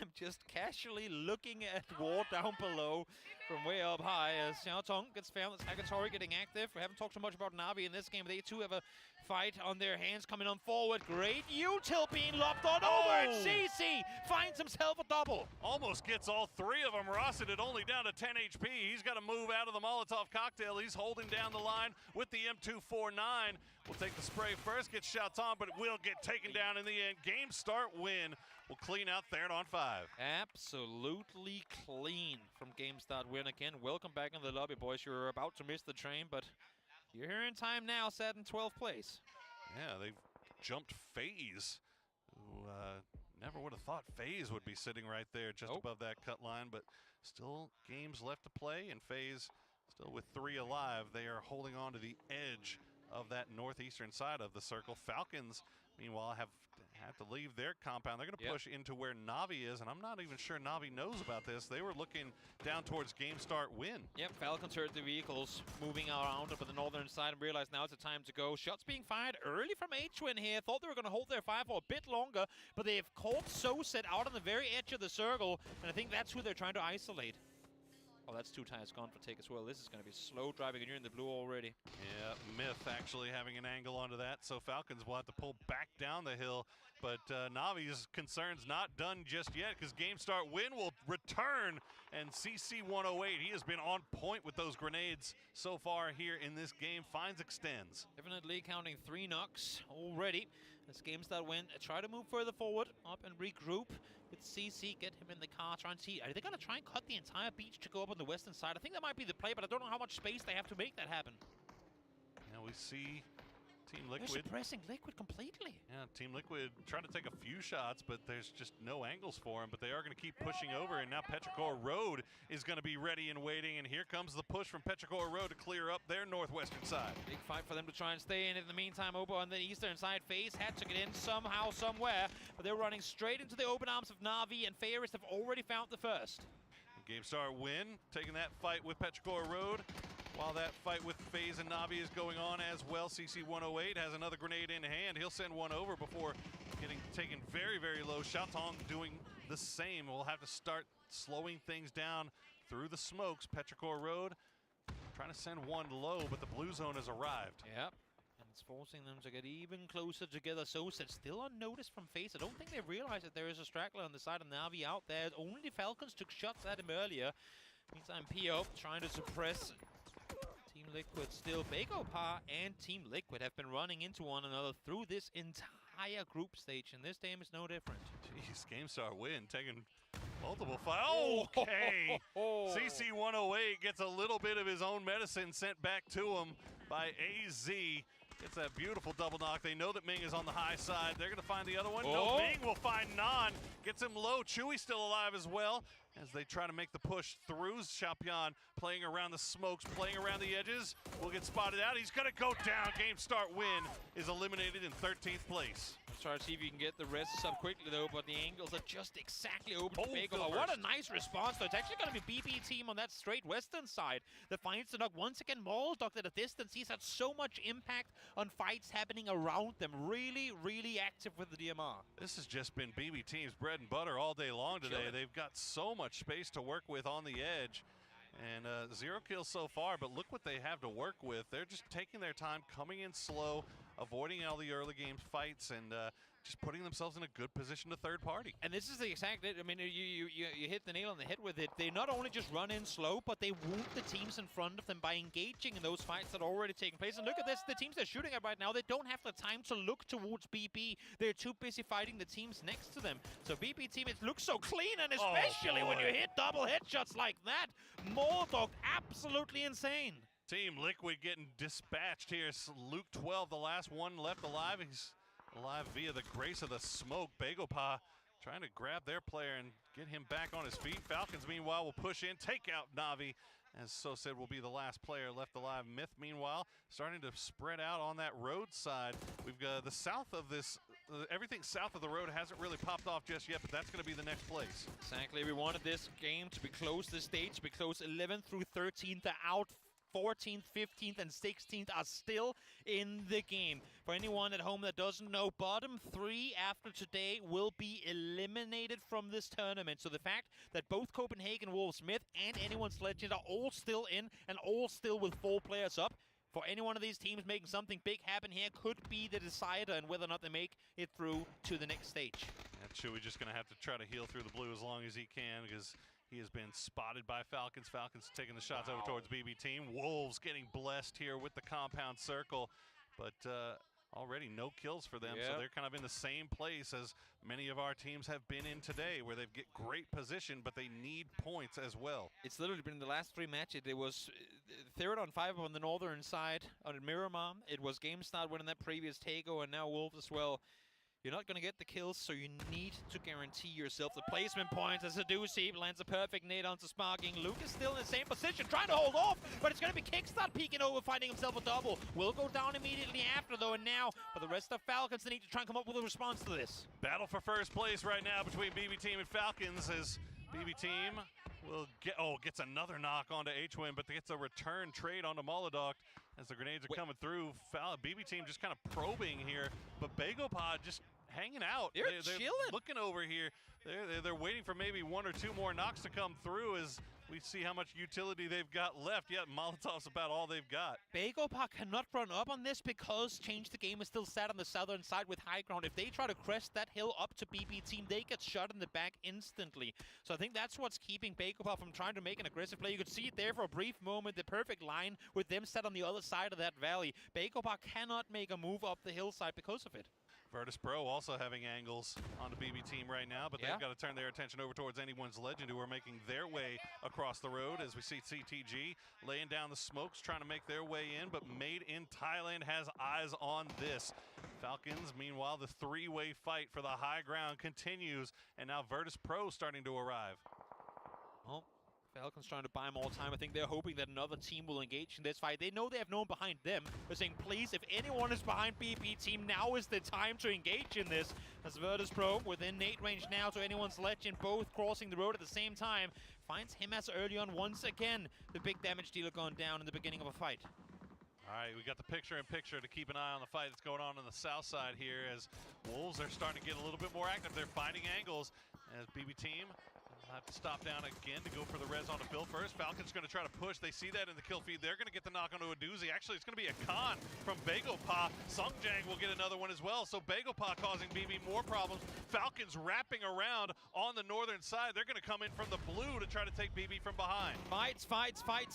I'm just casually looking at war down below from way up high as Xiaotong gets found. It's Hagatory getting active. We haven't talked so much about Navi in this game. They too have a fight on their hands coming on forward. Great util being lopped on over, and CC finds himself a double. Almost gets all 3 of them. Rosset only down to 10 HP. He's got to move out of the Molotov cocktail. He's holding down the line with the M249. We'll take the spray first, get shots on, but it will get taken down in the end. Game start win. We'll clean out Theradon 5. Absolutely clean from GameStart Win again. Welcome back in the lobby, boys. You're about to miss the train, but you're here in time now, set in 12th place. Yeah, they've jumped FaZe, who never would have thought FaZe would be sitting right there just above that cut line, but still games left to play, and FaZe still with 3 alive. They are holding on to the edge of that northeastern side of the circle. Falcons, meanwhile, have to leave their compound. They're going to push into where Navi is, and I'm not even sure Navi knows about this. They were looking down towards Game Start Win. Yep, Falcons heard the vehicles moving around up at the northern side and realized now it's the time to go. Shots being fired early from H-Twin here. Thought they were going to hold their fire for a bit longer, but they've caught Soset out on the very edge of the circle, and I think that's who they're trying to isolate. Oh, that's 2 tires gone for Take as well. This is going to be slow driving, and you're in the blue already. Yeah, Myth actually having an angle onto that, so Falcons will have to pull back down the hill. But Navi's concerns not done just yet, because Game Start Win will return, and CC108, he has been on point with those grenades so far here in this game. Finds extends. Definitely counting 3 knocks already. As Game Start Win try to move further forward, up and regroup with CC, get him in the car, try and see. Are they going to try and cut the entire beach to go up on the western side? I think that might be the play, but I don't know how much space they have to make that happen. Yeah, we see Team They're Liquid. suppressing Liquid completely. Yeah, Team Liquid trying to take a few shots, but there's just no angles for him. But they are going to keep pushing over, and now Petrichor Road is going to be ready and waiting. And here comes the push from Petrichor Road to clear up their northwestern side. Big fight for them to try and stay in. In the meantime, over on the eastern side, FaZe had to get in somehow, somewhere. But they're running straight into the open arms of Navi, and Faris have already found the first. GameStar Win taking that fight with Petrichor Road. While that fight with FaZe and Navi is going on as well, CC108 has another grenade in hand. He'll send one over before getting taken very, very low. Xiaotong doing the same. We'll have to start slowing things down through the smokes. Petrichor Road trying to send one low, but the blue zone has arrived. Yep. And it's forcing them to get even closer together. Soset still unnoticed from FaZe. I don't think they realize that there is a straggler on the side of Navi out there. Only Falcons took shots at him earlier. Meantime, PO trying to suppress Team Liquid still. Begopa and Team Liquid have been running into one another through this entire group stage, and this game is no different. Jeez, GameStar Win taking multiple fights. Okay. CC108 gets a little bit of his own medicine sent back to him. by AZ. Gets that beautiful double knock. They know that Ming is on the high side. They're going to find the other one. No, Ming will find Nan. Gets him low. Chewy still alive as well as they try to make the push through. Xiaopian playing around the smokes, playing around the edges. Will get spotted out. He's going to go down. Game start win is eliminated in 13th place. Try to see if you can get the rests up quickly though, but the angles are just exactly open to Bagel. What a nice response though. It's actually going to be BB team on that straight western side that finds the knock once again. Moldoc at a distance. He's had so much impact on fights happening around them. Really, really active with the DMR. This has just been BB team's bread and butter all day long today. They've got so much space to work with on the edge. And 0 kills so far, but look what they have to work with. They're just taking their time, coming in slow, avoiding all the early game fights, and just putting themselves in a good position to third party. And this is the exact, I mean, you hit the nail on the head with it. They not only just run in slow, but they wound the teams in front of them by engaging in those fights that are already taking place. And look at this, the teams they're shooting at right now, they don't have the time to look towards BB. They're too busy fighting the teams next to them. So BB team, it looks so clean, and especially when you hit double headshots like that. Moldoc, absolutely insane. Team Liquid getting dispatched here. Luke 12, the last one left alive. He's alive via the grace of the smoke. Bagopa trying to grab their player and get him back on his feet. Falcons, meanwhile, will push in, take out Navi, as So said will be the last player left alive. Myth, meanwhile, starting to spread out on that road side. We've got the south of this, everything south of the road hasn't really popped off just yet, but that's going to be the next place. Exactly. We wanted this game to be close, this stage to be close. 11th through 13th are out. 14th, 15th, and 16th are still in the game. For anyone at home that doesn't know, bottom 3 after today will be eliminated from this tournament. So the fact that both Copenhagen Wolves, Smith, and Anyone's Legend are all still in and all still with 4 players up, for any one of these teams making something big happen here could be the decider in whether or not they make it through to the next stage. And Chewy just going to have to try to heal through the blue as long as he can, because he has been spotted by Falcons. Falcons taking the shots over towards BB team. Wolves getting blessed here with the compound circle, but already no kills for them, so they're kind of in the same place as many of our teams have been in today, where they get great position, but they need points as well. It's literally been the last 3 matches. It was third on 5 on the northern side on Miramar. It was GameStart winning that previous Tego, and now Wolves as well. You're not going to get the kills, so you need to guarantee yourself the placement points. As Adusi lands a perfect nade onto Sparking. Luke is still in the same position, trying to hold off, but it's going to be Kickstart peeking over, finding himself a double. Will go down immediately after, though, and now for the rest of Falcons, they need to try and come up with a response to this. Battle for first place right now between BB Team and Falcons, as BB Team will get, gets another knock onto H-Win, but gets a return trade onto Molodok as the grenades are coming through. BB Team just kind of probing here, but Bagopod just hanging out. They're chilling. Looking over here. They're waiting for maybe 1 or 2 more knocks to come through as we see how much utility they've got left. Yeah, Molotov's about all they've got. Bagopod cannot run up on this because Change the Game is still sat on the southern side with high ground. If they try to crest that hill up to BB Team, they get shot in the back instantly. So I think that's what's keeping Bagopod from trying to make an aggressive play. You could see it there for a brief moment, the perfect line with them set on the other side of that valley. Bagopod cannot make a move up the hillside because of it. Virtus Pro also having angles on the BB Team right now, but they've got to turn their attention over towards Anyone's Legend, who are making their way across the road as we see CTG laying down the smokes, trying to make their way in, but Made in Thailand has eyes on this. Falcons, meanwhile, the 3-way fight for the high ground continues, and now Virtus Pro starting to arrive. Well, Falcons trying to buy more time. I think they're hoping that another team will engage in this fight. They know they have no one behind them. They're saying, please, if anyone is behind BB Team, now is the time to engage in this. As Virtus Pro within nade range now to Anyone's Legend, both crossing the road at the same time. Finds him as early on once again. The big damage dealer gone down in the beginning of a fight. All right, we got the picture-in-picture to keep an eye on the fight that's going on the south side here as Wolves are starting to get a little bit more active. They're finding angles as BB Team have to stop down again to go for the res on to Phil first. Falcon's going to try to push. They see that in the kill feed. They're going to get the knock onto a doozy. Actually, it's going to be a con from Bagopa. Sungjang will get another one as well. So Bagopa causing BB more problems. Falcons wrapping around on the northern side. They're going to come in from the blue to try to take BB from behind. Fights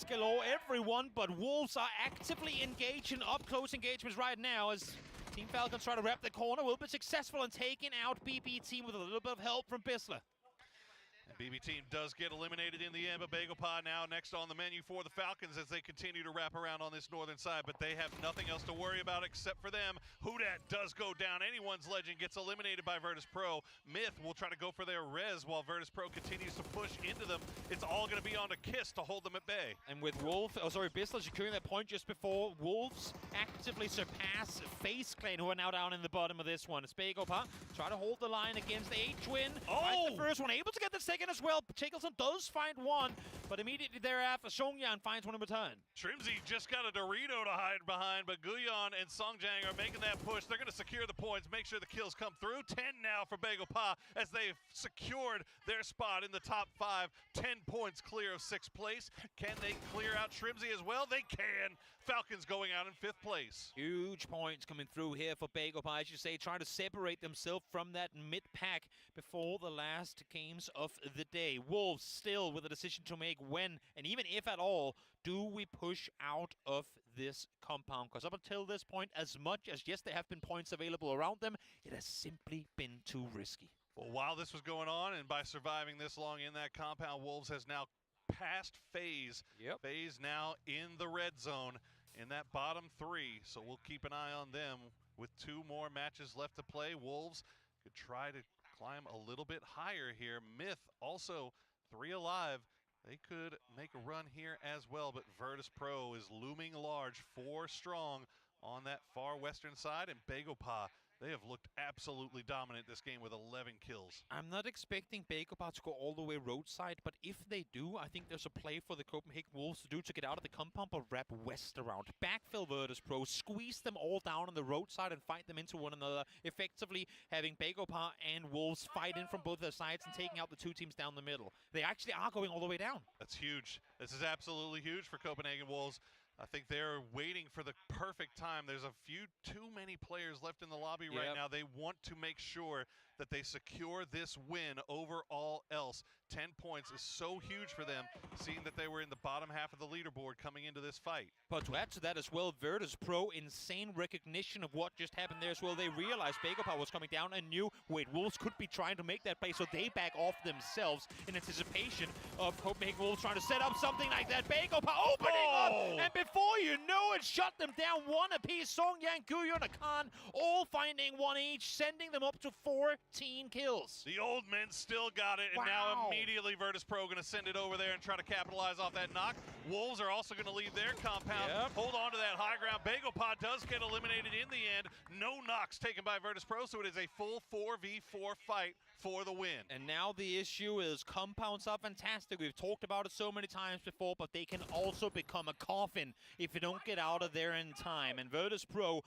galore. Everyone but Wolves are actively engaged in up-close engagements right now as Team Falcons try to wrap the corner. Will be successful in taking out BB Team with a little bit of help from Bissler. And BB team does get eliminated in the end, but BagelPod now next on the menu for the Falcons as they continue to wrap around on this northern side, but they have nothing else to worry about except for them. Hudat does go down. Anyone's Legend gets eliminated by Virtus Pro. Myth will try to go for their res while Virtus Pro continues to push into them. It's all going to be on to Kiss to hold them at bay. And with Bissell securing that point just before, Wolves actively surpass FaZe Clan, who are now down in the bottom of this one. Spegopa try to hold the line against H-Win. Finds the first one, able to get the second as well. Chickelson does find one, but immediately thereafter, Songyan finds one in return. Trimsy just got a Dorito to hide behind, but Guyon and Songjang are making that push. They're going to secure the points, make sure the kills come through. 10 now for BagelPod as they've secured their spot in the top 5. 10 points clear of 6th place. Can they clear out Trimsy as well? They can. Falcons going out in 5th place. Huge points coming through here for BagelPod, as you say, trying to separate themselves from that mid-pack before the last games of the day. Wolves still with a decision to make when, and even if at all, do we push out of this compound? Because up until this point, as much as, yes, there have been points available around them, it has simply been too risky. Well, while this was going on, and by surviving this long in that compound, Wolves has now passed FaZe. FaZe now in the red zone in that bottom 3, so we'll keep an eye on them. With 2 more matches left to play, Wolves could try to climb a little bit higher here. Myth also 3 alive. They could make a run here as well, but Virtus Pro is looming large, 4 strong on that far western side, and BagelPod, they have looked absolutely dominant this game with 11 kills. I'm not expecting BagelPod to go all the way roadside, but if they do, I think there's a play for the Copenhagen Wolves to do to get out of the compound, but wrap west around. Backfill Virtus Pro, squeeze them all down on the roadside and fight them into one another, effectively having BagelPod and Wolves fight in from both their sides and taking out the 2 teams down the middle. They actually are going all the way down. That's huge. This is absolutely huge for Copenhagen Wolves. I think they're waiting for the perfect time. There's too many players left in the lobby right now. They want to make sure that they secure this win over all else. 10 points is so huge for them, seeing that they were in the bottom half of the leaderboard coming into this fight. But to add to that as well, Virtus Pro, insane recognition of what just happened there as well. They realized BagelPod was coming down and knew, wait, Wolves could be trying to make that play, so they back off themselves in anticipation of Copenhagen Wolves trying to set up something like that. BagelPod opening up, and before you know it, shut them down 1 apiece. Songyang, Guyon, Akan, all finding 1 each, sending them up to 14 kills. The old men still got it, and now immediately Virtus Pro going to send it over there and try to capitalize off that knock. Wolves are also going to leave their compound, hold on to that high ground. BagelPod does get eliminated in the end. No knocks taken by Virtus Pro, so it is a full 4v4 fight for the win. And now the issue is compounds are fantastic. We've talked about it so many times before, but they can also become a coffin if you don't get out of there in time. And Virtus Pro,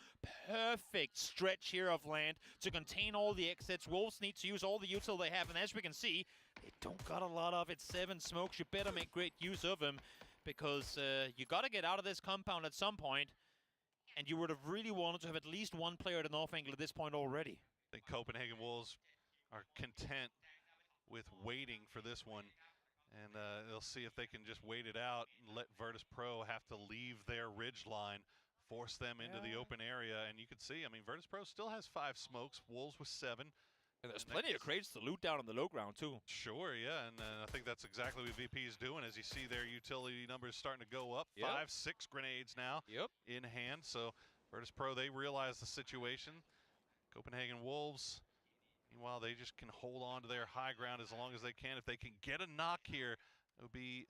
perfect stretch here of land to contain all the exits. Wolves need to use all the util they have, and as we can see, they don't got a lot of it. 7 smokes, you better make great use of them, because you got to get out of this compound at some point, and you would have really wanted to have at least 1 player at the north angle at this point already. I think Copenhagen Wolves are content with waiting for this one, and they'll see if they can just wait it out and let Virtus Pro have to leave their ridge line, force them into the open area. And you can see, I mean, Virtus Pro still has 5 smokes, Wolves with 7. And there's plenty of crates to loot down on the low ground, too. Sure, yeah, and I think that's exactly what VP is doing, as you see their utility numbers starting to go up. 5, 6 grenades now in hand, so Virtus Pro, they realize the situation. Copenhagen Wolves, meanwhile, they just can hold on to their high ground as long as they can. If they can get a knock here, it would be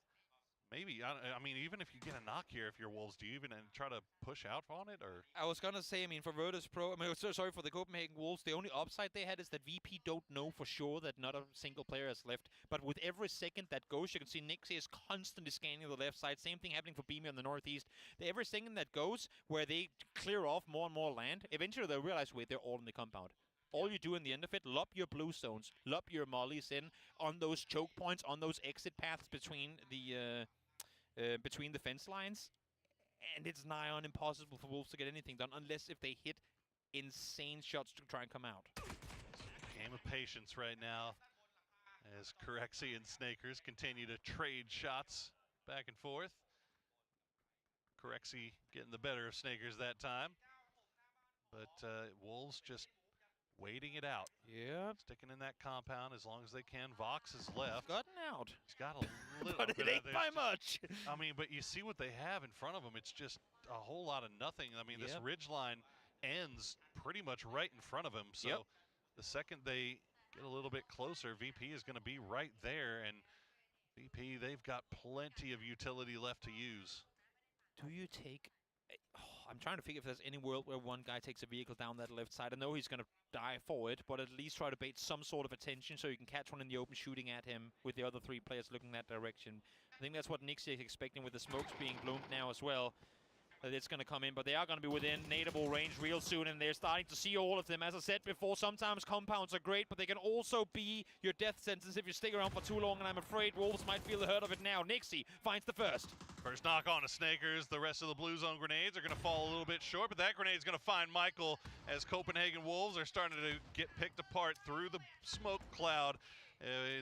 maybe, I mean, even if you get a knock here, if you're Wolves, do you even try to push out on it? Or I was going to say, I mean, for Virtus Pro, I mean, sorry, for the Copenhagen Wolves, the only upside they had is that VP don't know for sure that not a single player has left. But with every second that goes, you can see Nixie is constantly scanning the left side. Same thing happening for Beamy on the northeast. Every second that goes, where they clear off more and more land, eventually they'll realize, wait, they're all in the compound. All you do in the end of it, lob your blue zones, lob your mollies in on those choke points, on those exit paths between the fence lines, and it's nigh on impossible for Wolves to get anything done unless if they hit insane shots to try and come out. Game of patience right now as Corexi and Snakers continue to trade shots back and forth. Corexi getting the better of Snakers that time, but Wolves just waiting it out. Yeah. Sticking in that compound as long as they can. Vox is left. Gotten out. He's got a little But it bit ain't by much. I mean, but you see what they have in front of them. It's just a whole lot of nothing. I mean, this ridge line ends pretty much right in front of him. So the second they get a little bit closer, VP is going to be right there. And VP, they've got plenty of utility left to use. Do you take... I'm trying to figure if there's any world where one guy takes a vehicle down that left side. I know he's going to die for it, but at least try to bait some sort of attention so you can catch one in the open shooting at him with the other 3 players looking that direction. I think that's what Nixie is expecting with the smokes being bloomed now as well. That it's going to come in, but they are going to be within nadeable range real soon, and they're starting to see all of them. As I said before, sometimes compounds are great, but they can also be your death sentence if you stick around for too long, and I'm afraid Wolves might feel the hurt of it now. Nixie finds the first. First knock on to Snakers. The rest of the Blue Zone grenades are going to fall a little bit short, but that grenade's going to find Michael as Copenhagen Wolves are starting to get picked apart through the smoke cloud.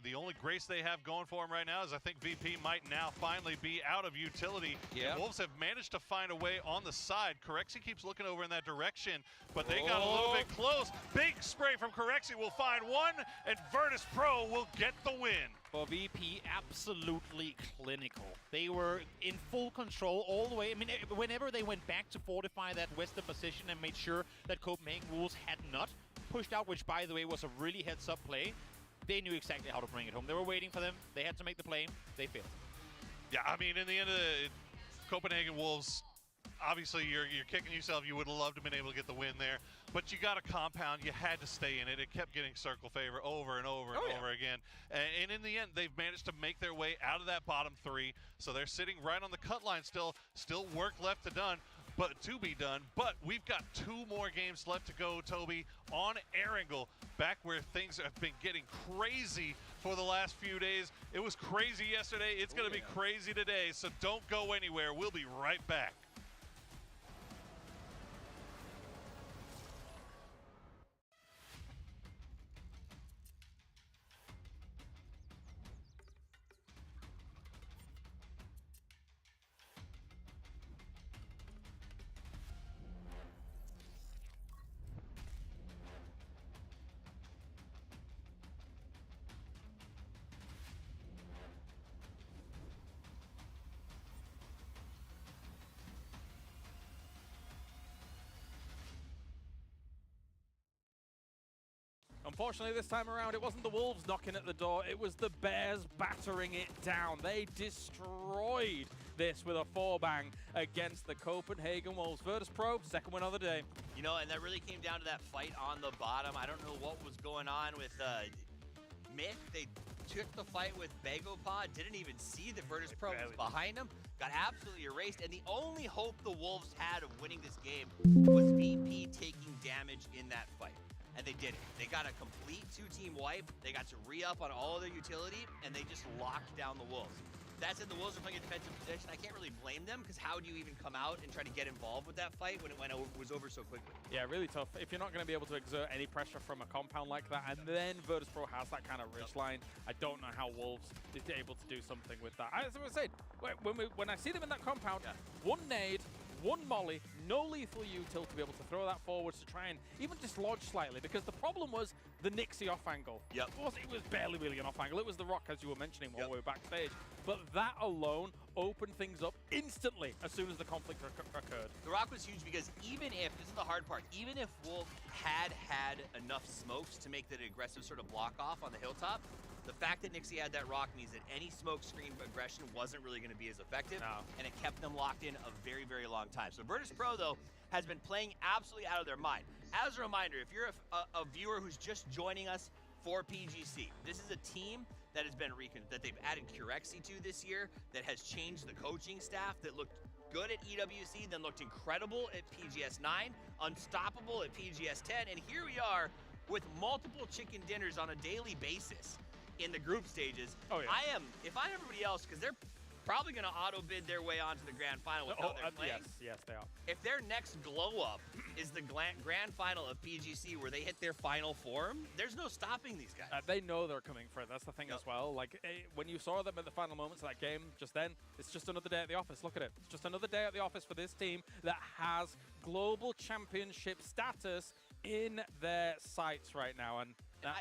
The only grace they have going for them right now is I think VP might now finally be out of utility. Yeah. Wolves have managed to find a way on the side. Corexi keeps looking over in that direction, but they got a little bit close. Big spray from Corexi will find one, and Virtus Pro will get the win. For VP, absolutely clinical. They were in full control all the way. I mean, whenever they went back to fortify that western position and made sure that Copenhagen Wolves had not pushed out, which, by the way, was a really heads-up play, they knew exactly how to bring it home. They were waiting for them. They had to make the play. They failed. Yeah, I mean, in the end of the Copenhagen Wolves, obviously you're kicking yourself. You would have loved to have been able to get the win there. But you got a compound. You had to stay in it. It kept getting circle favor over and over and over again. And in the end, they've managed to make their way out of that bottom 3. So they're sitting right on the cut line still. Still work left to be done. But we've got 2 more games left to go, Toby, on Erangel. Back where things have been getting crazy for the last few days. It was crazy yesterday. It's going to be crazy today. So don't go anywhere. We'll be right back. Unfortunately, this time around, it wasn't the Wolves knocking at the door. It was the Bears battering it down. They destroyed this with a 4-bang against the Copenhagen Wolves. Virtus Pro, second win of the day. You know, and that really came down to that fight on the bottom. I don't know what was going on with Myth. They took the fight with Begopod, didn't even see the Virtus Pro was behind him, got absolutely erased, and the only hope the Wolves had of winning this game was VP taking damage in that fight. And they did it. They got a complete 2-team wipe. They got to re-up on all of their utility, and they just locked down the Wolves. That said, the Wolves are playing a defensive position. I can't really blame them, because how do you even come out and try to get involved with that fight when it was over so quickly? Yeah, really tough. If you're not going to be able to exert any pressure from a compound like that, and then Virtus Pro has that kind of ridge line, I don't know how Wolves is able to do something with that. As I was saying, when I see them in that compound, one nade, one molly, no lethal util to be able to throw that forwards to try and even dislodge slightly, because the problem was the Nixie off angle. It was barely really an off angle. It was the rock, as you were mentioning, while we were backstage. But that alone opened things up instantly as soon as the conflict occurred. The rock was huge because even if, this is the hard part, even if Wolf had enough smokes to make that aggressive sort of block off on the hilltop, the fact that Nixie had that rock means that any smoke screen aggression wasn't really going to be as effective, and it kept them locked in a very, very long time. So Virtus Pro, though, has been playing absolutely out of their mind. As a reminder, if you're a viewer who's just joining us for PGC, this is a team that has been that they've added Curexi to this year, that has changed the coaching staff, that looked good at EWC, then looked incredible at PGS 9, unstoppable at PGS 10, and here we are with multiple chicken dinners on a daily basis in the group stages. If I'm everybody else, because they're probably going to auto-bid their way onto the grand final with how they're playing. Yes, they are. If their next glow-up is the grand final of PGC where they hit their final form, there's no stopping these guys. They know they're coming for it. That's the thing as well. Like, when you saw them at the final moments of that game just then, it's just another day at the office. Look at it. It's just another day at the office for this team that has global championship status in their sights right now, and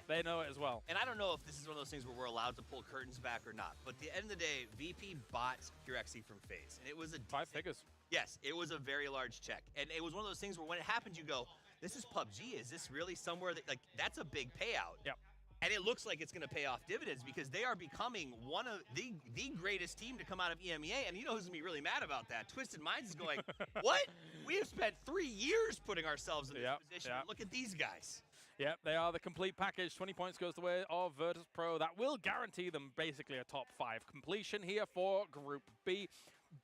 they know it as well. And I don't know if this is one of those things where we're allowed to pull curtains back or not, but at the end of the day, VP bought Curexy from FaZe, and it was a 5 figures. Yes, it was a very large check, and it was one of those things where when it happened, you go, "This is PUBG. Is this really somewhere that that's a big payout?" Yep. And it looks like it's going to pay off dividends because they are becoming one of the greatest team to come out of EMEA. And you know who's going to be really mad about that? Twisted Minds is going, what? We have spent 3 years putting ourselves in this position. Yep. Look at these guys. Yep, they are the complete package. 20 points goes the way of Virtus Pro. That will guarantee them basically a top 5 completion here for Group B.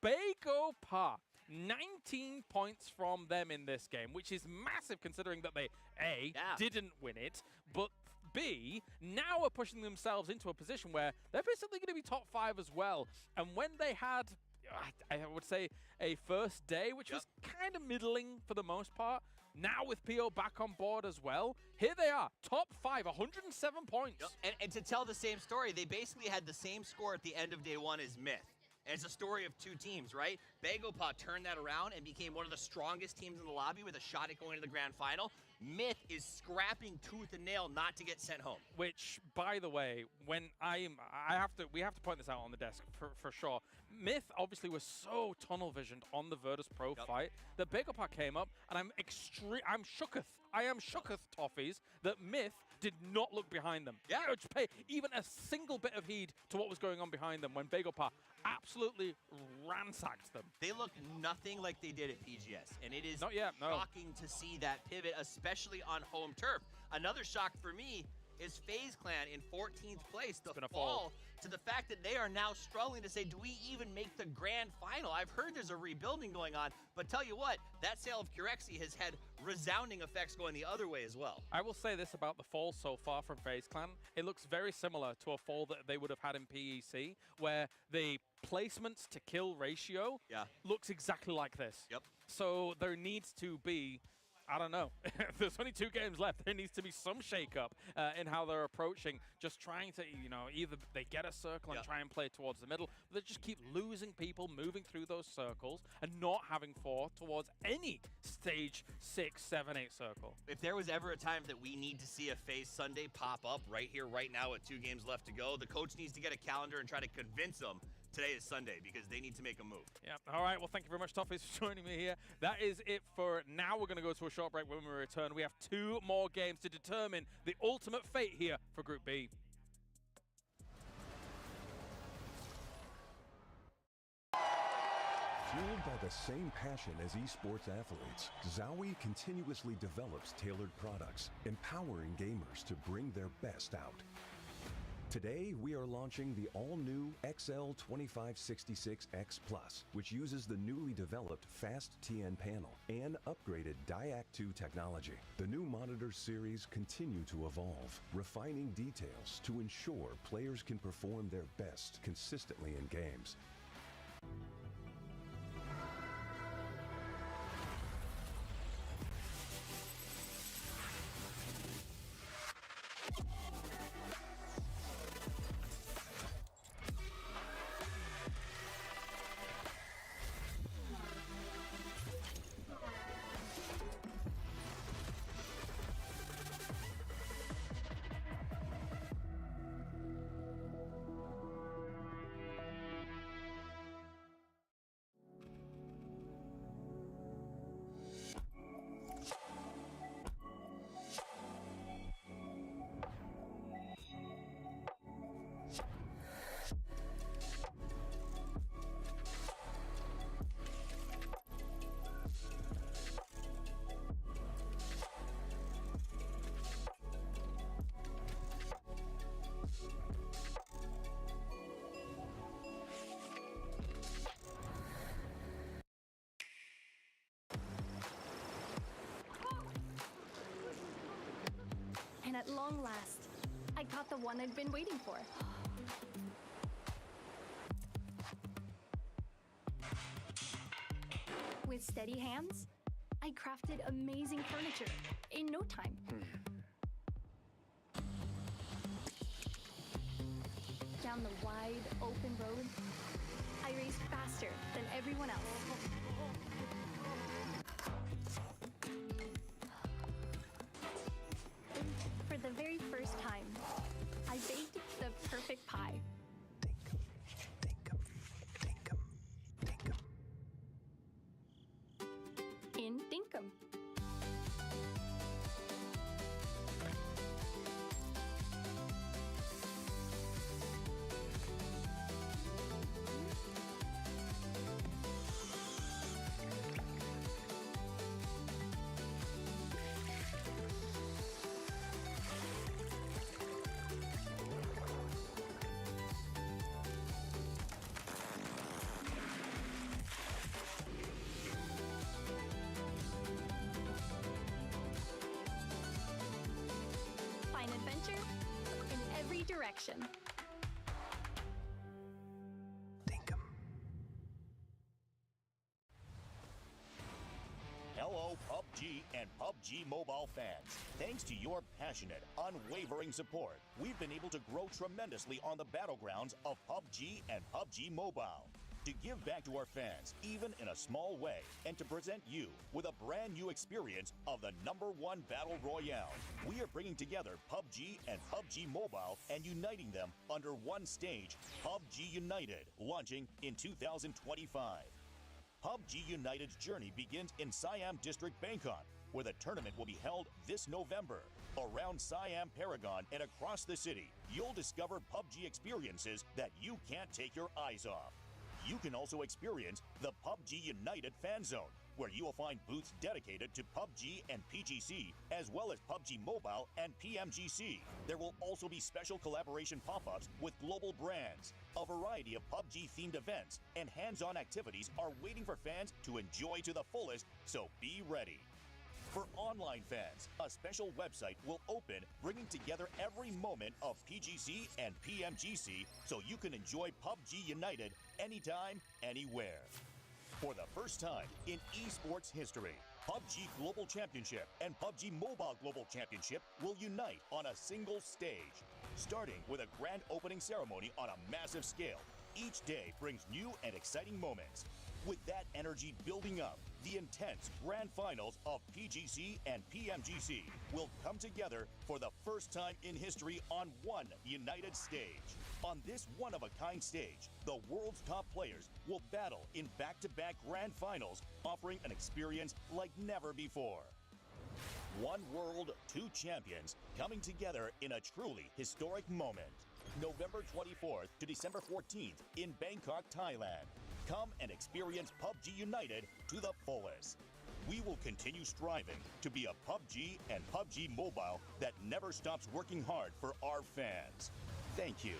Bago Pa. 19 points from them in this game, which is massive considering that they, A, didn't win it, but B, now are pushing themselves into a position where they're basically going to be top 5 as well. And when they had, I would say, a first day, which was kind of middling for the most part, now with PO back on board as well, here they are, top 5, 107 points. And to tell the same story, they basically had the same score at the end of day 1 as Myth. And it's a story of 2 teams, right? Bagopod turned that around and became one of the strongest teams in the lobby with a shot at going to the grand final. Myth is scrapping tooth and nail not to get sent home. Which, by the way, when we have to point this out on the desk for sure. Myth obviously was so tunnel visioned on the Virtus Pro fight that Bagopod came up, and I'm shooketh. I am shooketh, Toffees, that Myth did not look behind them. Yeah. To pay even a single bit of heed to what was going on behind them when Bagopod absolutely ransacked them. They look nothing like they did at PGS, and it is Not yet, no. shocking to see that pivot, especially on home turf. Another shock for me is FaZe Clan in 14th place. The fall to the fact that they are now struggling to say, do we even make the grand final? I've heard there's a rebuilding going on, but tell you what, that sale of Curexy has had resounding effects going the other way as well. I will say this about the fall so far from FaZe Clan. It looks very similar to a fall that they would have had in PEC, where the placements to kill ratio looks exactly like this. Yep. So there needs to be, I don't know, there's only 2 games left. There needs to be some shake-up in how they're approaching, just trying to, either they get a circle and try and play towards the middle, but they just keep losing people moving through those circles and not having 4 towards any stage 6, 7, 8 circle. If there was ever a time that we need to see a FaZe Sunday pop up right here, right now with 2 games left to go, the coach needs to get a calendar and try to convince them today is Sunday because they need to make a move. Yeah. All right. Well, thank you very much, Toffees, for joining me here. That is it for now. We're going to go to a short break. When we return, we have 2 more games to determine the ultimate fate here for Group B. Fueled by the same passion as esports athletes, Zowie continuously develops tailored products, empowering gamers to bring their best out. Today, we are launching the all-new XL2566X Plus, which uses the newly developed Fast TN panel and upgraded Diac 2 technology. The new monitor series continue to evolve, refining details to ensure players can perform their best consistently in games. And at long last, I caught the one I'd been waiting for. With steady hands, I crafted amazing furniture in no time. Down the wide, open road, I raced faster than everyone else. action. Hello, PUBG and PUBG Mobile fans. Thanks to your passionate, unwavering support, we've been able to grow tremendously on the battlegrounds of PUBG and PUBG Mobile. To give back to our fans, even in a small way, and to present you with a brand new experience of the #1 Battle Royale, we are bringing together PUBG and PUBG Mobile and uniting them under one stage, PUBG United, launching in 2025. PUBG United's journey begins in Siam District, Bangkok, where the tournament will be held this November. Around Siam Paragon and across the city, you'll discover PUBG experiences that you can't take your eyes off. You can also experience the PUBG United Fan Zone, where you will find booths dedicated to PUBG and PGC, as well as PUBG Mobile and PMGC. There will also be special collaboration pop-ups with global brands. A variety of PUBG-themed events and hands-on activities are waiting for fans to enjoy to the fullest, so be ready. For online fans, a special website will open, bringing together every moment of PGC and PMGC so you can enjoy PUBG United anytime, anywhere. For the first time in esports history, PUBG Global Championship and PUBG Mobile Global Championship will unite on a single stage. Starting with a grand opening ceremony on a massive scale, each day brings new and exciting moments. With that energy building up, the intense grand finals of PGC and PMGC will come together for the first time in history on one united stage. On this one-of-a-kind stage, the world's top players will battle in back-to-back grand finals, offering an experience like never before. One world, two champions, coming together in a truly historic moment. November 24th to December 14th in Bangkok, Thailand. Come and experience PUBG United to the fullest. We will continue striving to be a PUBG and PUBG Mobile that never stops working hard for our fans. Thank you.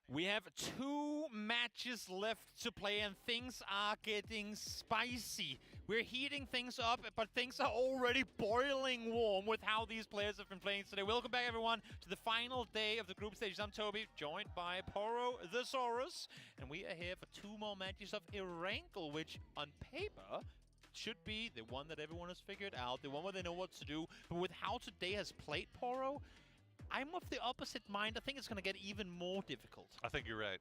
We have 2 matches left to play and things are getting spicy. We're heating things up, but things are already boiling warm with how these players have been playing today. Welcome back, everyone, to the final day of the group stages. I'm Toby, joined by Poro the Saurus, and we are here for 2 more matches of Erangel, which on paper should be the one that everyone has figured out, the one where they know what to do. But with how today has played, Poro, I'm of the opposite mind. I think it's going to get even more difficult. I think you're right.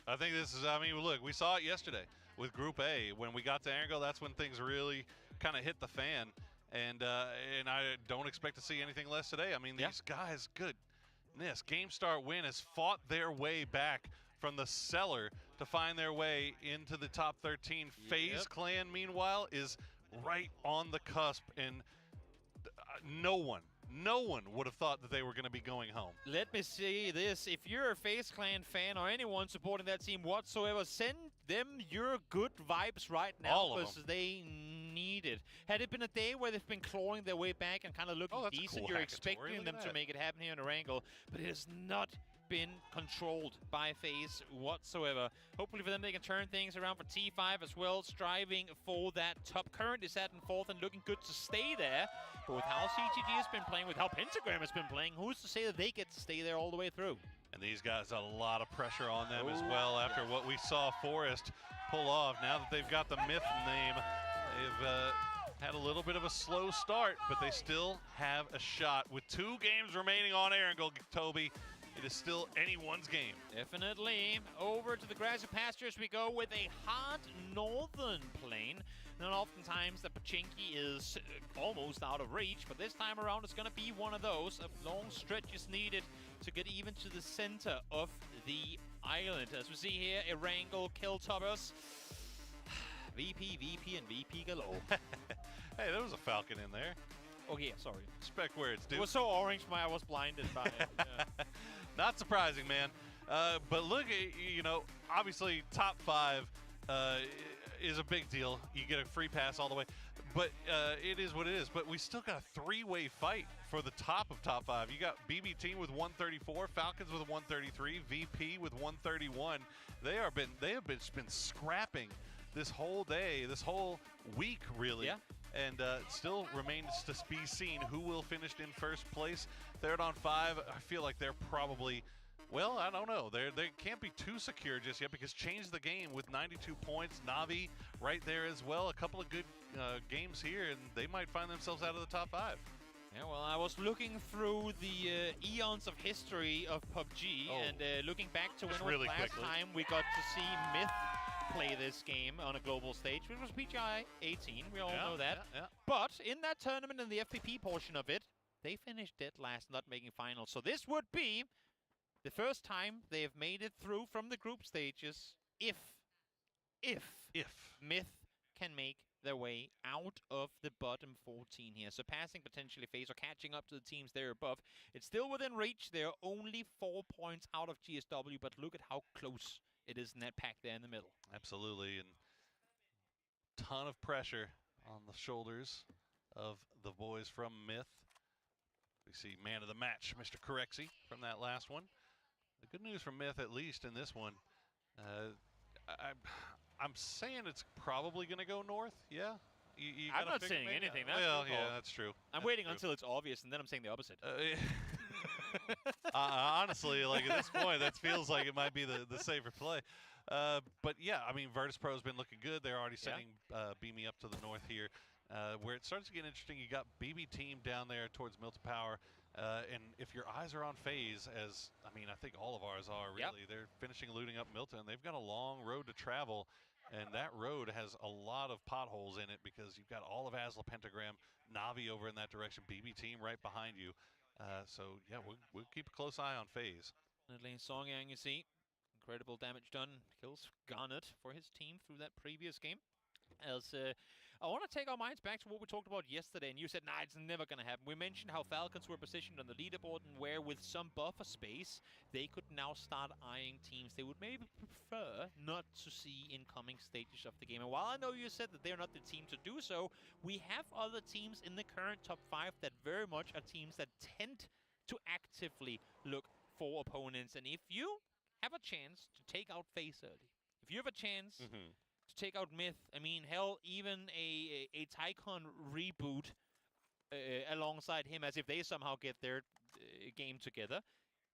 I think this is, I mean, look, we saw it yesterday with Group A. When we got to Erangel, that's when things really kind of hit the fan. And I don't expect to see anything less today. I mean, these guys, goodness, Game Start Win has fought their way back from the cellar to find their way into the top 13. FaZe Clan, meanwhile, is right on the cusp, and no one would have thought that they were going to be going home. Let me say this. If you're a FaZe Clan fan or anyone supporting that team whatsoever, send them your good vibes right now because they need it. Had it been a day where they've been clawing their way back and kind of looking decent, you're expecting them to make it happen here in Erangel, but it has not been controlled by FaZe whatsoever. Hopefully for them they can turn things around for T5 as well, striving for that top. Currently sat in 4th and looking good to stay there. But with how CTG has been playing, with how Pentagram has been playing, who's to say that they get to stay there all the way through? And these guys, a lot of pressure on them as well after what we saw Forrest pull off. Now that they've got the Myth name, they've had a little bit of a slow start, but they still have a shot. With 2 games remaining on Erangel, Toby, it is still anyone's game. Definitely. Over to the grassy pastures we go with a hot northern plane. Then oftentimes the Pachinki is almost out of reach, but this time around it's going to be one of those. A long stretch is needed to get even to the center of the island. As we see here, Erangel, Killtoppers, VP, and VP galore. Hey, there was a Falcon in there. Oh yeah, sorry. Respect where it's due. It was so orange, I was blinded by it. Yeah. Not surprising, man. But look, obviously top 5 is a big deal. You get a free pass all the way. But it is what it is. But we still got a 3-way fight for the top of top 5. You got BB Team with 134, Falcons with 133, VP with 131. They have been scrapping this whole day, this whole week, really. Yeah. And still remains to be seen who will finish in first place. Third on 5, I feel like they're probably, well, I don't know. They can't be too secure just yet because Change the Game with 92 points. Na'Vi right there as well. A couple of good games here, and they might find themselves out of the top 5. Yeah, well, I was looking through the eons of history of PUBG and looking back to when really was last time we got to see Myth play this game on a global stage, which was PGI 18. We all know that. Yeah. But in that tournament and the FPP portion of it, they finished dead last, not making finals. So this would be the first time they have made it through from the group stages if Myth can make their way out of the bottom 14 here, surpassing potentially FaZe or catching up to the teams there above. It's still within reach. They're only 4 points out of GSW, but look at how close it is in that pack there in the middle. Absolutely, and ton of pressure on the shoulders of the boys from Myth. We see man of the match, Mr. Corexy, from that last one. The good news from Myth, at least in this one, I'm saying it's probably going to go north. Yeah, I'm not saying anything. That's that's true. I'm waiting until it's obvious, and then I'm saying the opposite. Honestly, like at this point, that feels like it might be the safer play. But yeah, I mean, Virtus Pro has been looking good. They're already sending Beamy up to the north here. Where it starts to get interesting, you got BB Team down there towards Milton Power. And if your eyes are on FaZe, as I mean, I think all of ours are really, they're finishing looting up Milton. They've got a long road to travel, and that road has a lot of potholes in it because you've got all of Asla Pentagram, Na'Vi over in that direction, BB Team right behind you. So yeah, we'll keep a close eye on FaZe. Definitely, Songyang, you see, incredible damage done, kills Garnet for his team through that previous game. As I want to take our minds back to what we talked about yesterday, and you said, nah, it's never going to happen. We mentioned how Falcons were positioned on the leaderboard and where with some buffer space, they could now start eyeing teams they would maybe prefer not to see in coming stages of the game. And while I know you said that they're not the team to do so, we have other teams in the current top 5 that very much are teams that tend to actively look for opponents. And if you have a chance to take out FaZe early, if you have a chance to take out Myth, I mean, hell, even a Tycon reboot alongside him, as if they somehow get their game together.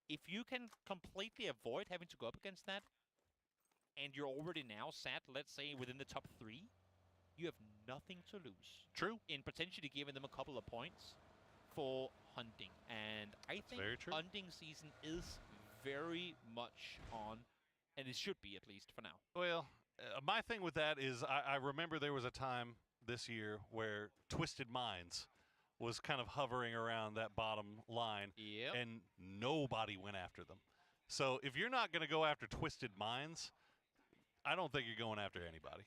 If you can completely avoid having to go up against that, and you're already now sat, let's say, within the top 3, you have nothing to lose. True. In potentially giving them a couple of points for hunting. And I think hunting season is very much on, and it should be at least for now. Well, my thing with that is I remember there was a time this year where Twisted Minds was kind of hovering around that bottom line, and nobody went after them. So if you're not going to go after Twisted Minds, I don't think you're going after anybody.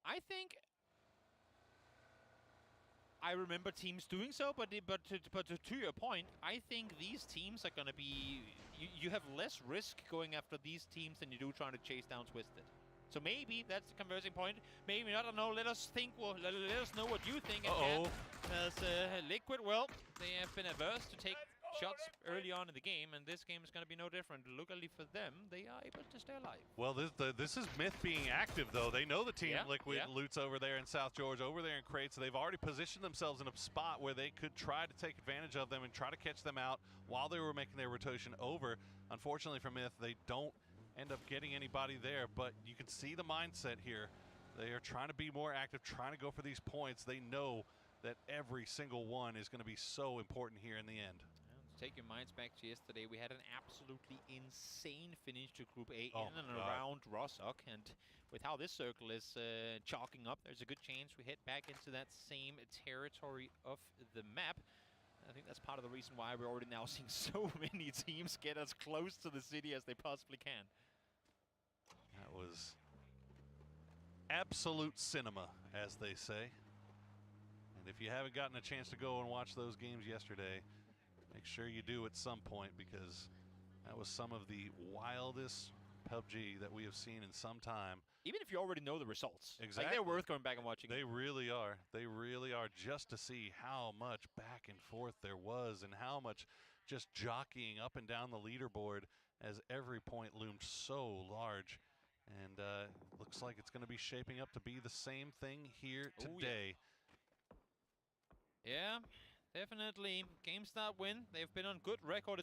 I think I remember teams doing so, but to your point, I think these teams are going to be... You have less risk going after these teams than you do trying to chase down Twisted. So maybe that's the conversing point. Maybe not. I don't know. Let us think. Well, let us know what you think. As Liquid, well, they have been averse to take shots early on in the game, and this game is going to be no different. Luckily for them, they are able to stay alive. Well, this is Myth being active, though. They know the team Liquid loots over there in South Georgia, over there in Crates. So they've already positioned themselves in a spot where they could try to take advantage of them and try to catch them out while they were making their rotation over. Unfortunately for Myth, they don't end up getting anybody there, but you can see the mindset here. They are trying to be more active, trying to go for these points. They know that every single one is going to be so important here in the end. take your minds back to yesterday, we had an absolutely insane finish to Group A Oh in and my God. around Rostock, and with how this circle is chalking up, there's a good chance we head back into that same territory of the map. I think that's part of the reason why we're already now seeing so many teams get as close to the city as they possibly can. That was absolute cinema, as they say. And if you haven't gotten a chance to go and watch those games yesterday, make sure you do at some point, because that was some of the wildest PUBG that we have seen in some time. Even if you already know the results. Exactly. Like, they're worth going back and watching. They really are. They really are, just to see how much back and forth there was and how much just jockeying up and down the leaderboard as every point loomed so large. And looks like it's going to be shaping up to be the same thing here today. Yeah, definitely. GameStop win. They've been on good record.